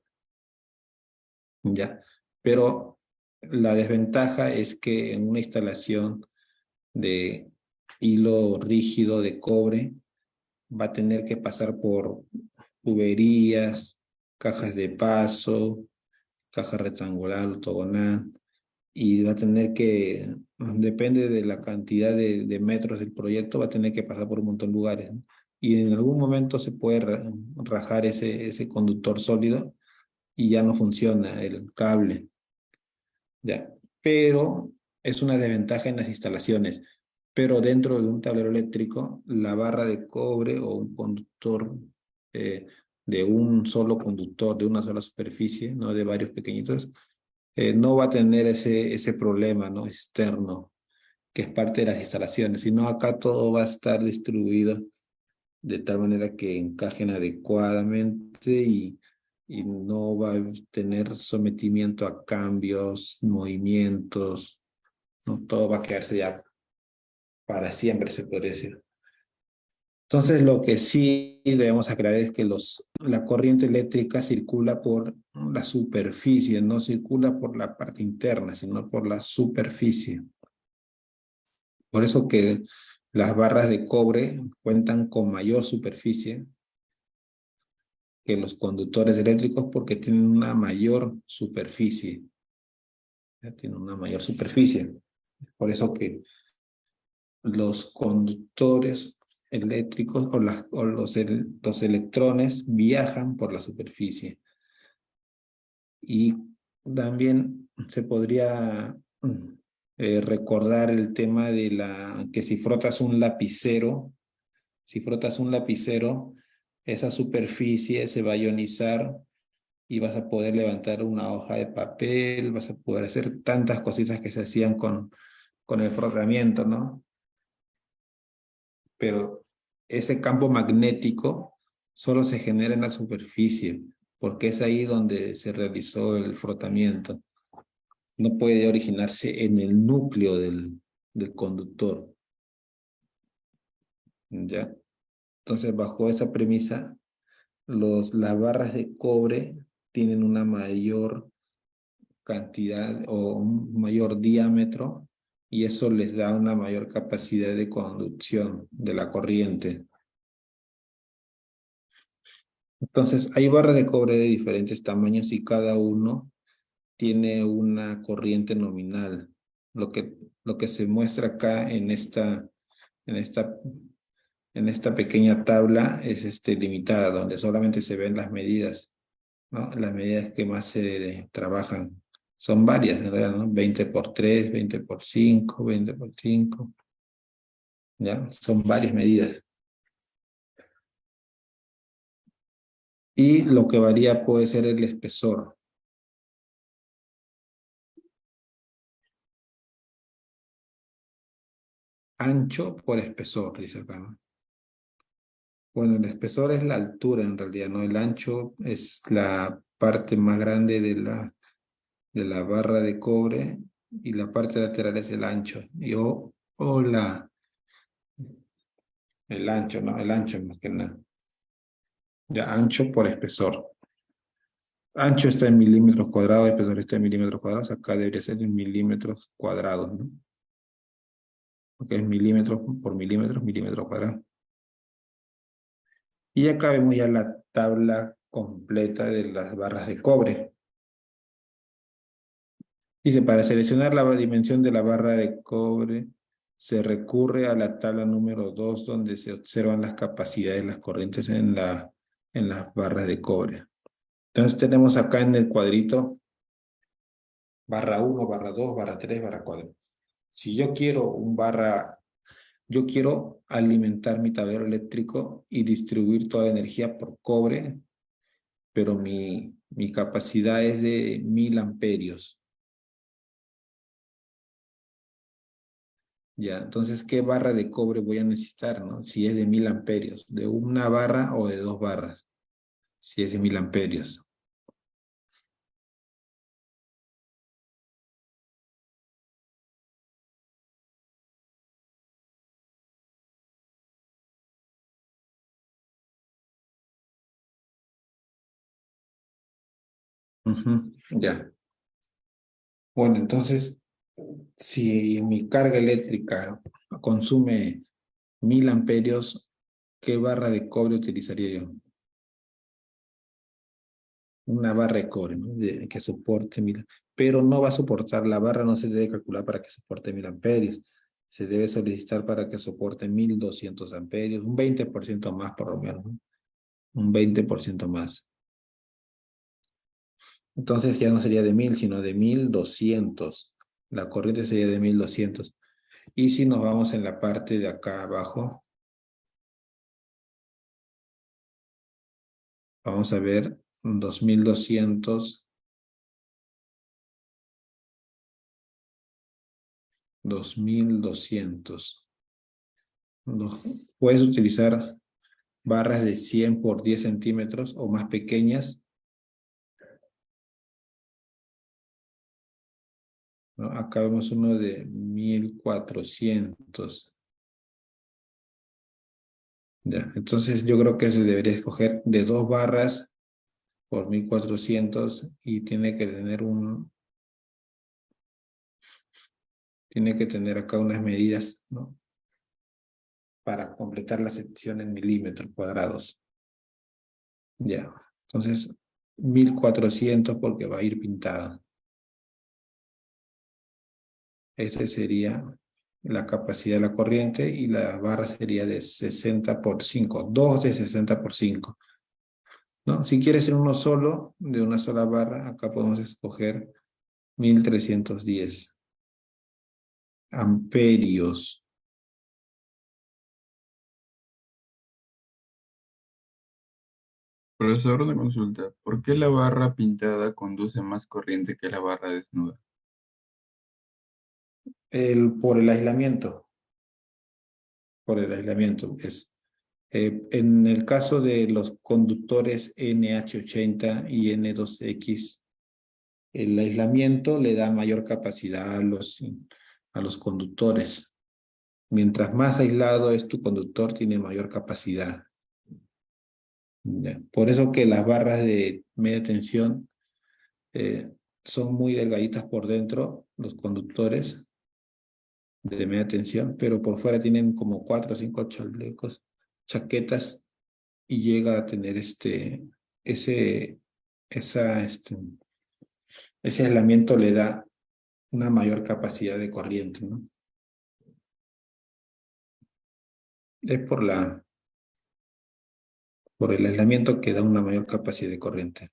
¿Ya? Pero la desventaja es que en una instalación de hilo rígido de cobre va a tener que pasar por tuberías, cajas de paso, caja rectangular, ortogonal, y va a tener que, depende de la cantidad de metros del proyecto, va a tener que pasar por un montón de lugares, ¿no? Y en algún momento se puede rajar ese conductor sólido y ya no funciona el cable, ¿ya? Pero es una desventaja en las instalaciones. Pero dentro de un tablero eléctrico, la barra de cobre o un conductor eh, de un solo conductor, de una sola superficie, no de varios pequeñitos, no va a tener ese problema, ¿no? Externo, que es parte de las instalaciones, sino acá todo va a estar distribuido de tal manera que encajen adecuadamente y no va a tener sometimiento a cambios, movimientos, ¿no? Todo va a quedarse ya para siempre, se podría decir. Entonces, lo que sí debemos aclarar es que la corriente eléctrica circula por la superficie, no circula por la parte interna, sino por la superficie. Por eso que las barras de cobre cuentan con mayor superficie que los conductores eléctricos porque tienen una mayor superficie. ¿Ya? Tienen una mayor superficie. Por eso que los conductores eléctricos los electrones viajan por la superficie. Y también se podría recordar el tema de que si frotas un lapicero, esa superficie se va a ionizar y vas a poder levantar una hoja de papel, vas a poder hacer tantas cositas que se hacían con el frotamiento, ¿no? Pero ese campo magnético solo se genera en la superficie, porque es ahí donde se realizó el frotamiento. No puede originarse en el núcleo del conductor, ¿ya? Entonces, bajo esa premisa, las barras de cobre tienen una mayor cantidad o un mayor diámetro y eso les da una mayor capacidad de conducción de la corriente. Entonces, hay barras de cobre de diferentes tamaños y cada uno tiene una corriente nominal. Lo que se muestra acá en esta, en esta pequeña tabla es limitada, donde solamente se ven las medidas, ¿no? Las medidas que más se trabajan. Son varias, en realidad, ¿no? 20 por 3, 20 por 5, 20 por 5, ¿ya? Son varias medidas. Y lo que varía puede ser el espesor. Ancho por espesor, dice acá, ¿no? Bueno, el espesor es la altura en realidad, ¿no? El ancho es la parte más grande de la barra de cobre y la parte lateral es el ancho. El ancho, ¿no? El ancho más que nada. Ya, ancho por espesor. Ancho está en milímetros cuadrados, espesor está en milímetros cuadrados. Acá debería ser en milímetros cuadrados, ¿no? Porque es milímetros por milímetros, milímetros cuadrados. Y acá vemos ya la tabla completa de las barras de cobre. Dice, para seleccionar la dimensión de la barra de cobre, se recurre a la tabla número 2, donde se observan las capacidades de las corrientes en las barras de cobre. Entonces tenemos acá en el cuadrito barra 1, barra 2, barra 3, barra 4. Si yo quiero alimentar mi tablero eléctrico y distribuir toda la energía por cobre, pero mi capacidad es de 1000 amperios. Ya, entonces, ¿qué barra de cobre voy a necesitar, no? Si es de 1000 amperios, ¿de una barra o de dos barras? Si es de 1000 amperios. Ujú, ya. Bueno, entonces, si mi carga eléctrica consume 1000 amperios, ¿qué barra de cobre utilizaría yo? Una barra de cobre, ¿no? Que soporte 1000, pero no va a soportar, la barra no se debe calcular para que soporte 1000 amperios, se debe solicitar para que soporte 1200 amperios, un 20% más por lo menos, ¿no? Un 20% más. Entonces ya no sería de 1000, sino de 1200. La corriente sería de 1200. Y si nos vamos en la parte de acá abajo, vamos a ver 2200 2200. Puedes utilizar barras de 100 por 10 centímetros o más pequeñas, ¿no? Acá vemos uno de 1400. Ya, entonces yo creo que se debería escoger de 2 barras por 1400 y tiene que tener acá unas medidas, ¿no? Para completar la sección en milímetros cuadrados. Ya, entonces 1400 porque va a ir pintada. Esa sería la capacidad de la corriente y la barra sería de 60 por 5, 2 de 60 por 5. ¿No? Si quieres en uno solo, de una sola barra, acá podemos escoger 1310 amperios. Profesor, una consulta. ¿Por qué la barra pintada conduce más corriente que la barra desnuda? Por el aislamiento, en el caso de los conductores NH80 y N2X, el aislamiento le da mayor capacidad a los conductores. Mientras más aislado es tu conductor, tiene mayor capacidad. ¿Ya? Por eso que las barras de media tensión son muy delgaditas por dentro, los conductores de media tensión, pero por fuera tienen como 4 o 5 chalecos, chaquetas, y llega a tener ese, esa, este, ese aislamiento le da una mayor capacidad de corriente, ¿no? Es por el aislamiento que da una mayor capacidad de corriente.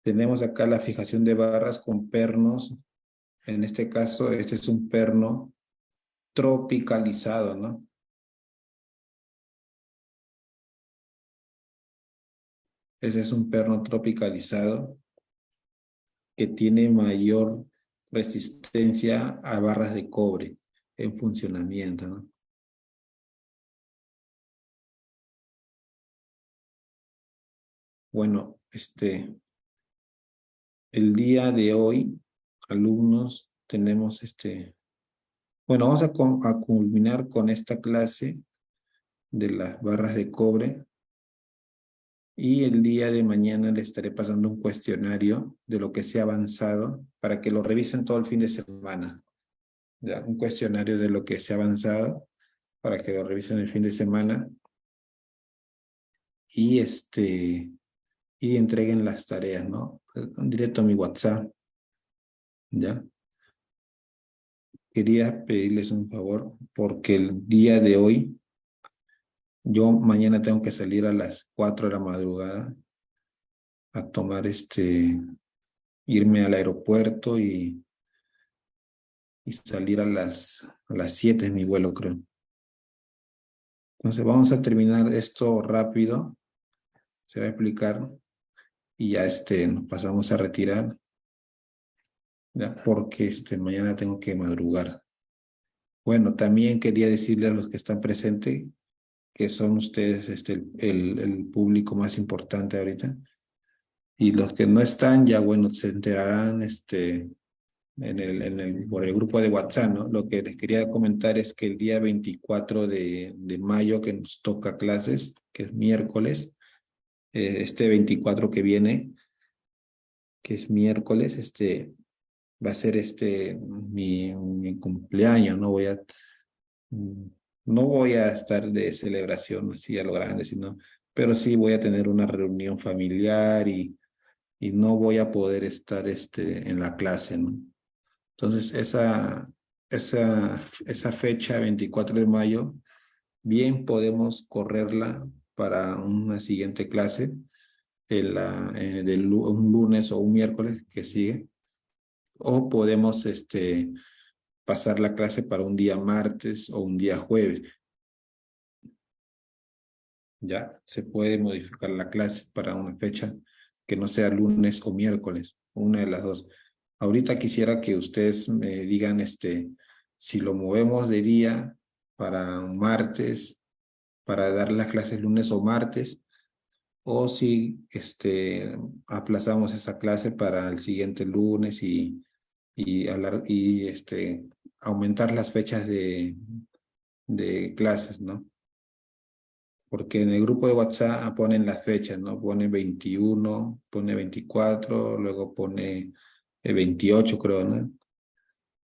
Tenemos acá la fijación de barras con pernos. En este caso, este es un perno tropicalizado, ¿no? Ese es un perno tropicalizado que tiene mayor resistencia a barras de cobre en funcionamiento, ¿no? Bueno, el día de hoy, alumnos, tenemos bueno, vamos a culminar con esta clase de las barras de cobre y el día de mañana les estaré pasando un cuestionario de lo que se ha avanzado para que lo revisen todo el fin de semana. ¿Ya? Un cuestionario de lo que se ha avanzado para que lo revisen el fin de semana y y entreguen las tareas, ¿no? Directo a mi WhatsApp, ¿ya? Quería pedirles un favor porque el día de hoy, yo mañana tengo que salir a las 4 de la madrugada a tomar irme al aeropuerto y salir a las 7 es mi vuelo, creo. Entonces vamos a terminar esto rápido, se va a explicar y ya nos pasamos a retirar, ¿ya? Porque mañana tengo que madrugar. Bueno, también quería decirle a los que están presentes que son ustedes el público más importante ahorita. Y los que no están, ya bueno, se enterarán por el grupo de WhatsApp, ¿no? Lo que les quería comentar es que el día 24 de mayo, que nos toca clases, que es miércoles, este 24 que viene, que es miércoles, va a ser mi cumpleaños, no voy a estar de celebración así a lo grande, pero sí voy a tener una reunión familiar y no voy a poder estar en la clase, ¿no? Entonces, esa fecha, 24 de mayo, bien podemos correrla para una siguiente clase, un lunes o un miércoles que sigue, o podemos pasar la clase para un día martes o un día jueves. ya se puede modificar la clase para una fecha que no sea lunes o miércoles, una de las dos. Ahorita quisiera que ustedes me digan si lo movemos de día para un martes, para dar las clases lunes o martes, o si aplazamos esa clase para el siguiente lunes y aumentar las fechas de clases, ¿no? Porque en el grupo de WhatsApp ponen las fechas, ¿no? Pone 21, pone 24, luego pone 28, creo, ¿no?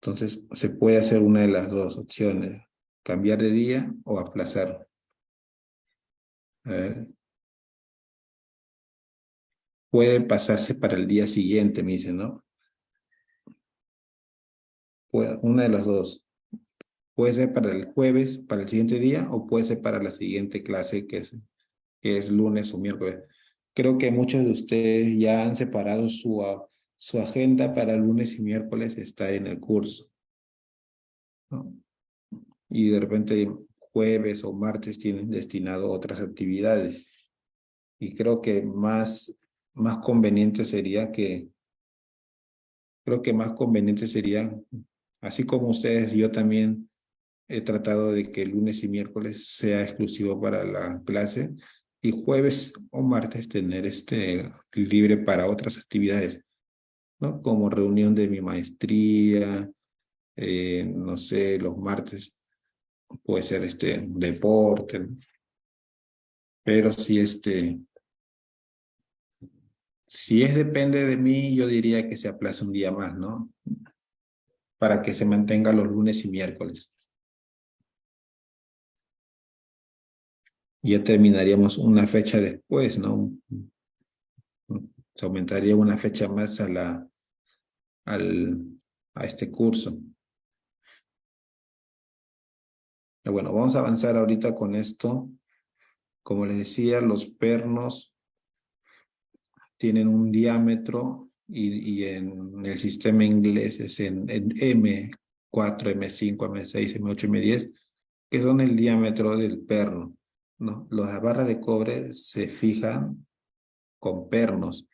Entonces, se puede hacer una de las dos opciones, cambiar de día o aplazar. A ver, puede pasarse para el día siguiente, me dicen, ¿no? Una de las dos. Puede ser para el jueves, para el siguiente día, o puede ser para la siguiente clase, que es lunes o miércoles. Creo que muchos de ustedes ya han separado su agenda para lunes y miércoles estar en el curso, ¿no? Y de repente jueves o martes tienen destinado otras actividades. Y creo que más conveniente sería así como ustedes, yo también he tratado de que lunes y miércoles sea exclusivo para la clase y jueves o martes tener libre para otras actividades, ¿no? Como reunión de mi maestría, no sé, los martes puede ser deporte, ¿no? Pero si depende de mí, yo diría que se aplace un día más, ¿no? Para que se mantenga los lunes y miércoles. Ya terminaríamos una fecha después, ¿no? Se aumentaría una fecha más a este curso. Pero bueno, vamos a avanzar ahorita con esto. Como les decía, los pernos tienen un diámetro y en el sistema inglés es en M4, M5, M6, M8, M10, que son el diámetro del perno, ¿no? Las barras de cobre se fijan con pernos,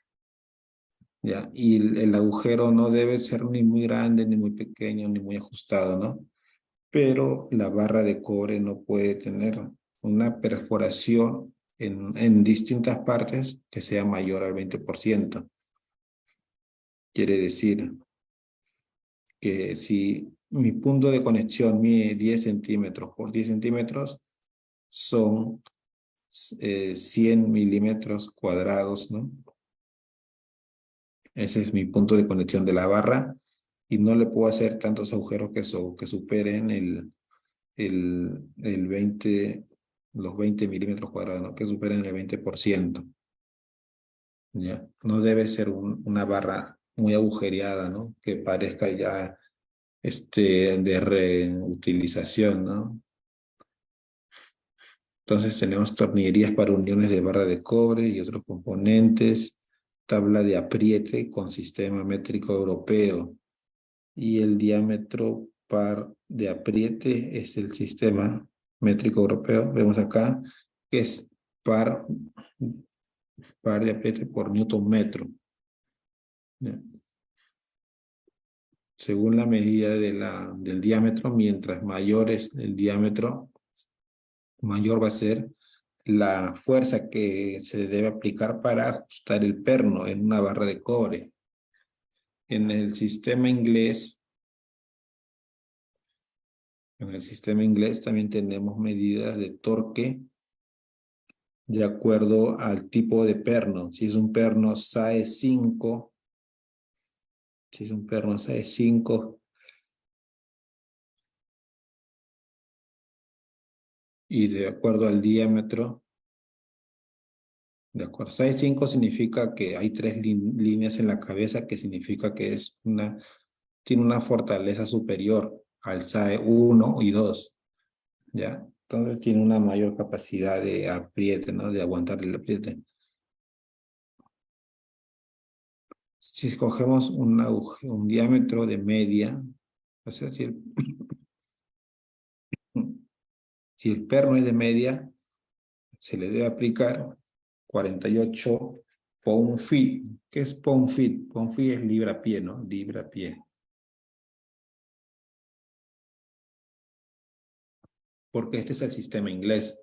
¿ya? Y el agujero no debe ser ni muy grande, ni muy pequeño, ni muy ajustado, ¿no? Pero la barra de cobre no puede tener una perforación en distintas partes que sea mayor al 20%. Quiere decir que si mi punto de conexión mide 10 centímetros por 10 centímetros, son 100 milímetros cuadrados, ¿no? Ese es mi punto de conexión de la barra y no le puedo hacer tantos agujeros que superen el 20, los 20 milímetros cuadrados, ¿no? Que superen el 20%. ¿Ya? No debe ser una barra muy agujereada, ¿no? Que parezca ya de reutilización, ¿no? Entonces tenemos tornillerías para uniones de barra de cobre y otros componentes, tabla de apriete con sistema métrico europeo y el diámetro par de apriete es el sistema métrico europeo. Vemos acá que es par, par de apriete por newton metro. ¿Ya? Según la medida del diámetro, mientras mayor es el diámetro, mayor va a ser la fuerza que se debe aplicar para ajustar el perno en una barra de cobre. En el sistema inglés, también tenemos medidas de torque de acuerdo al tipo de perno. Si es un perno SAE 5, y de acuerdo al diámetro, de acuerdo, SAE 5 significa que hay tres líneas en la cabeza, que significa que tiene una fortaleza superior al SAE 1 y 2, ¿ya? Entonces tiene una mayor capacidad de apriete, ¿no? De aguantar el apriete. Si escogemos un diámetro de media, o sea, si el perno es de media, se le debe aplicar 48 pound-feet. ¿Qué es pound-feet? Pound-feet es libra-pie, ¿no? Libra-pie. Porque este es el sistema inglés.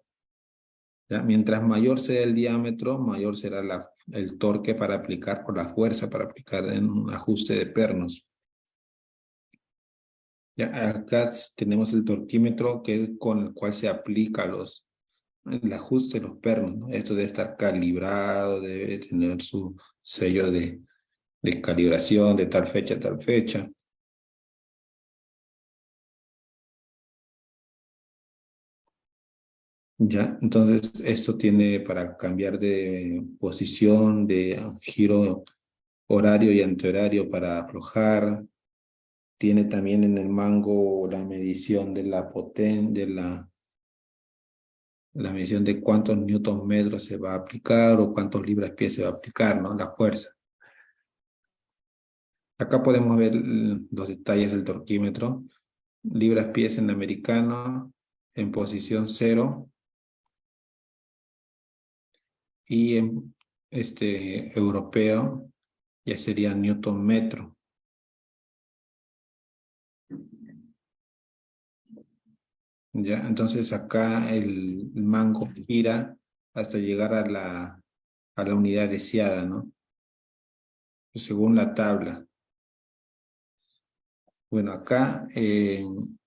¿Ya? Mientras mayor sea el diámetro, mayor será el torque para aplicar, o la fuerza para aplicar en un ajuste de pernos. Ya, acá tenemos el torquímetro, que es con el cual se aplica el ajuste de los pernos, ¿no? Esto debe estar calibrado, debe tener su sello de calibración de tal fecha a tal fecha. Ya, entonces esto tiene para cambiar de posición, de giro horario y antihorario para aflojar. Tiene también en el mango la medición de la la medición de cuántos newton metros se va a aplicar o cuántos libras-pie se va a aplicar, ¿no? La fuerza. Acá podemos ver los detalles del torquímetro. Libras-pies en americano, en posición 0, y en europeo ya sería newton metro. ¿Ya? Entonces acá el mango gira hasta llegar a la unidad deseada, ¿no? Según la tabla. Bueno, acá en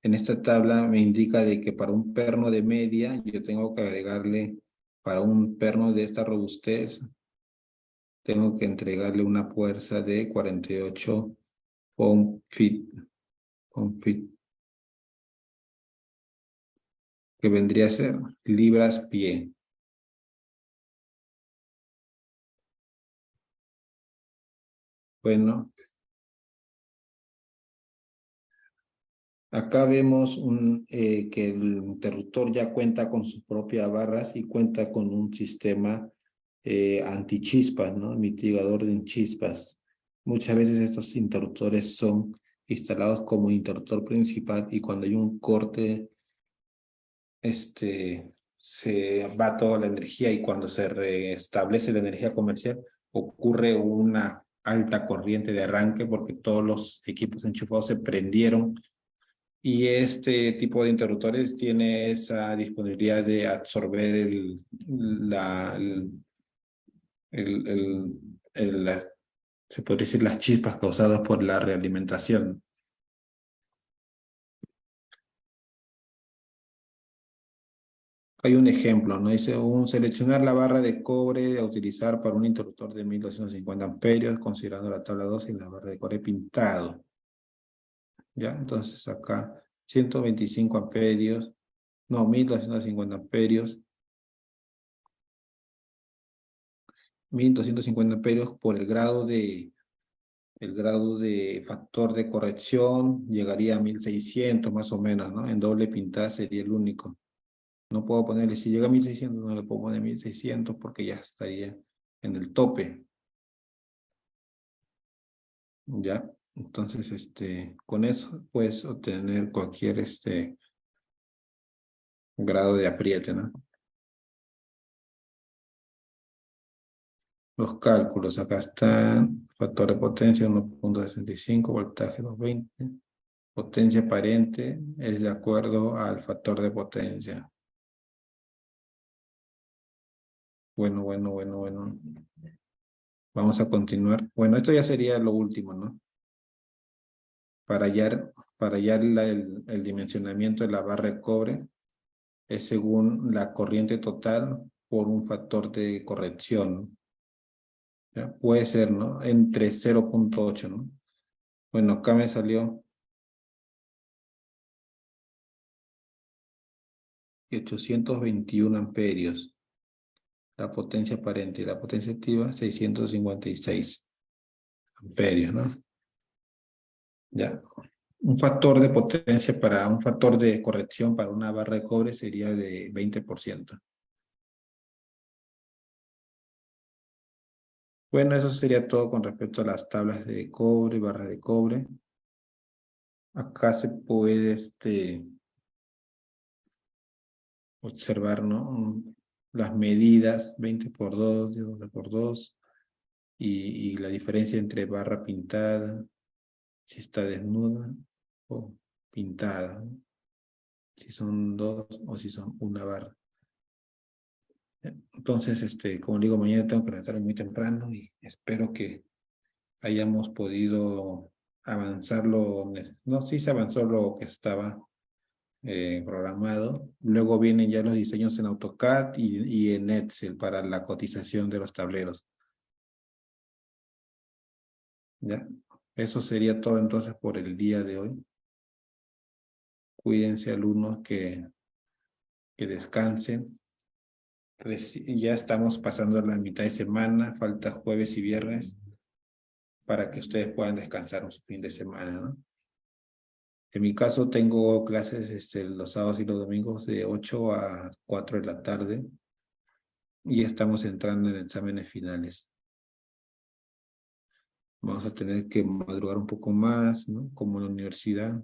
esta tabla me indica de que para un perno de media yo tengo que agregarle, para un perno de esta robustez, tengo que entregarle una fuerza de 48 pound-feet, que vendría a ser libras-pie. Bueno, acá vemos que el interruptor ya cuenta con su propia barras y cuenta con un sistema antichispas, ¿no? Mitigador de chispas. Muchas veces estos interruptores son instalados como interruptor principal, y cuando hay un corte, se va toda la energía, y cuando se restablece la energía comercial ocurre una alta corriente de arranque porque todos los equipos enchufados se prendieron. Y este tipo de interruptores tiene esa disponibilidad de absorber el, el- se podría decir, las chispas causadas por la realimentación. Hay un ejemplo, ¿no? Dice, seleccionar la barra de cobre a utilizar para un interruptor de 1250 amperios, considerando la tabla 2 y la barra de cobre pintado. ¿Ya? Entonces acá 125 amperios, no, 1250 amperios, 1250 amperios por el grado de factor de corrección llegaría a 1600 más o menos, ¿no? En doble pintada sería el único. No puedo ponerle, si llega a 1600, no le puedo poner 1600 porque ya estaría en el tope. ¿Ya? Entonces, con eso puedes obtener cualquier grado de apriete, ¿no? Los cálculos, acá están: factor de potencia 1.65, voltaje 220, potencia aparente es de acuerdo al factor de potencia. Bueno. Vamos a continuar. Bueno, esto ya sería lo último, ¿no? Para hallar el dimensionamiento de la barra de cobre es según la corriente total por un factor de corrección. ¿Ya? Puede ser, ¿no? Entre 0.8, ¿no? Bueno, acá me salió 821 amperios. La potencia aparente, y la potencia activa 656 amperios, ¿no? Ya. Un factor de potencia un factor de corrección para una barra de cobre sería de 20%. Bueno, eso sería todo con respecto a las tablas de cobre, barras de cobre. Acá se puede observar, ¿no? Las medidas, 20 por 2, 12 por 2, y la diferencia entre barra pintada, si está desnuda o pintada, ¿no? Si son 2 o si son una barra. Entonces, como digo, mañana tengo que levantarme muy temprano y espero que hayamos podido avanzar no, sí se avanzó lo que estaba programado. Luego vienen ya los diseños en AutoCAD y en Excel para la cotización de los tableros. ¿Ya? Eso sería todo entonces por el día de hoy. Cuídense, alumnos, que descansen. Ya estamos pasando la mitad de semana, falta jueves y viernes para que ustedes puedan descansar un fin de semana, ¿no? En mi caso tengo clases los sábados y los domingos de 8 a 4 de la tarde y estamos entrando en exámenes finales. Vamos a tener que madrugar un poco más, ¿no? Como en la universidad,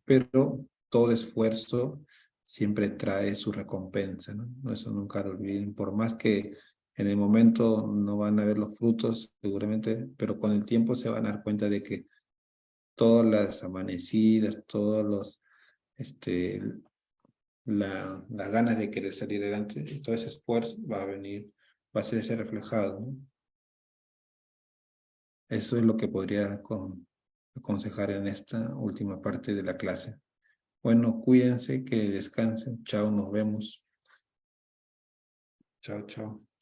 pero todo esfuerzo siempre trae su recompensa, ¿no? Eso nunca lo olviden, por más que en el momento no van a ver los frutos, seguramente, pero con el tiempo se van a dar cuenta de que todas las amanecidas, todos los, las ganas de querer salir adelante, todo ese esfuerzo va a venir, va a ser reflejado, ¿no? Eso es lo que podría aconsejar en esta última parte de la clase. Bueno, cuídense, que descansen. Chao, nos vemos. Chao, chao.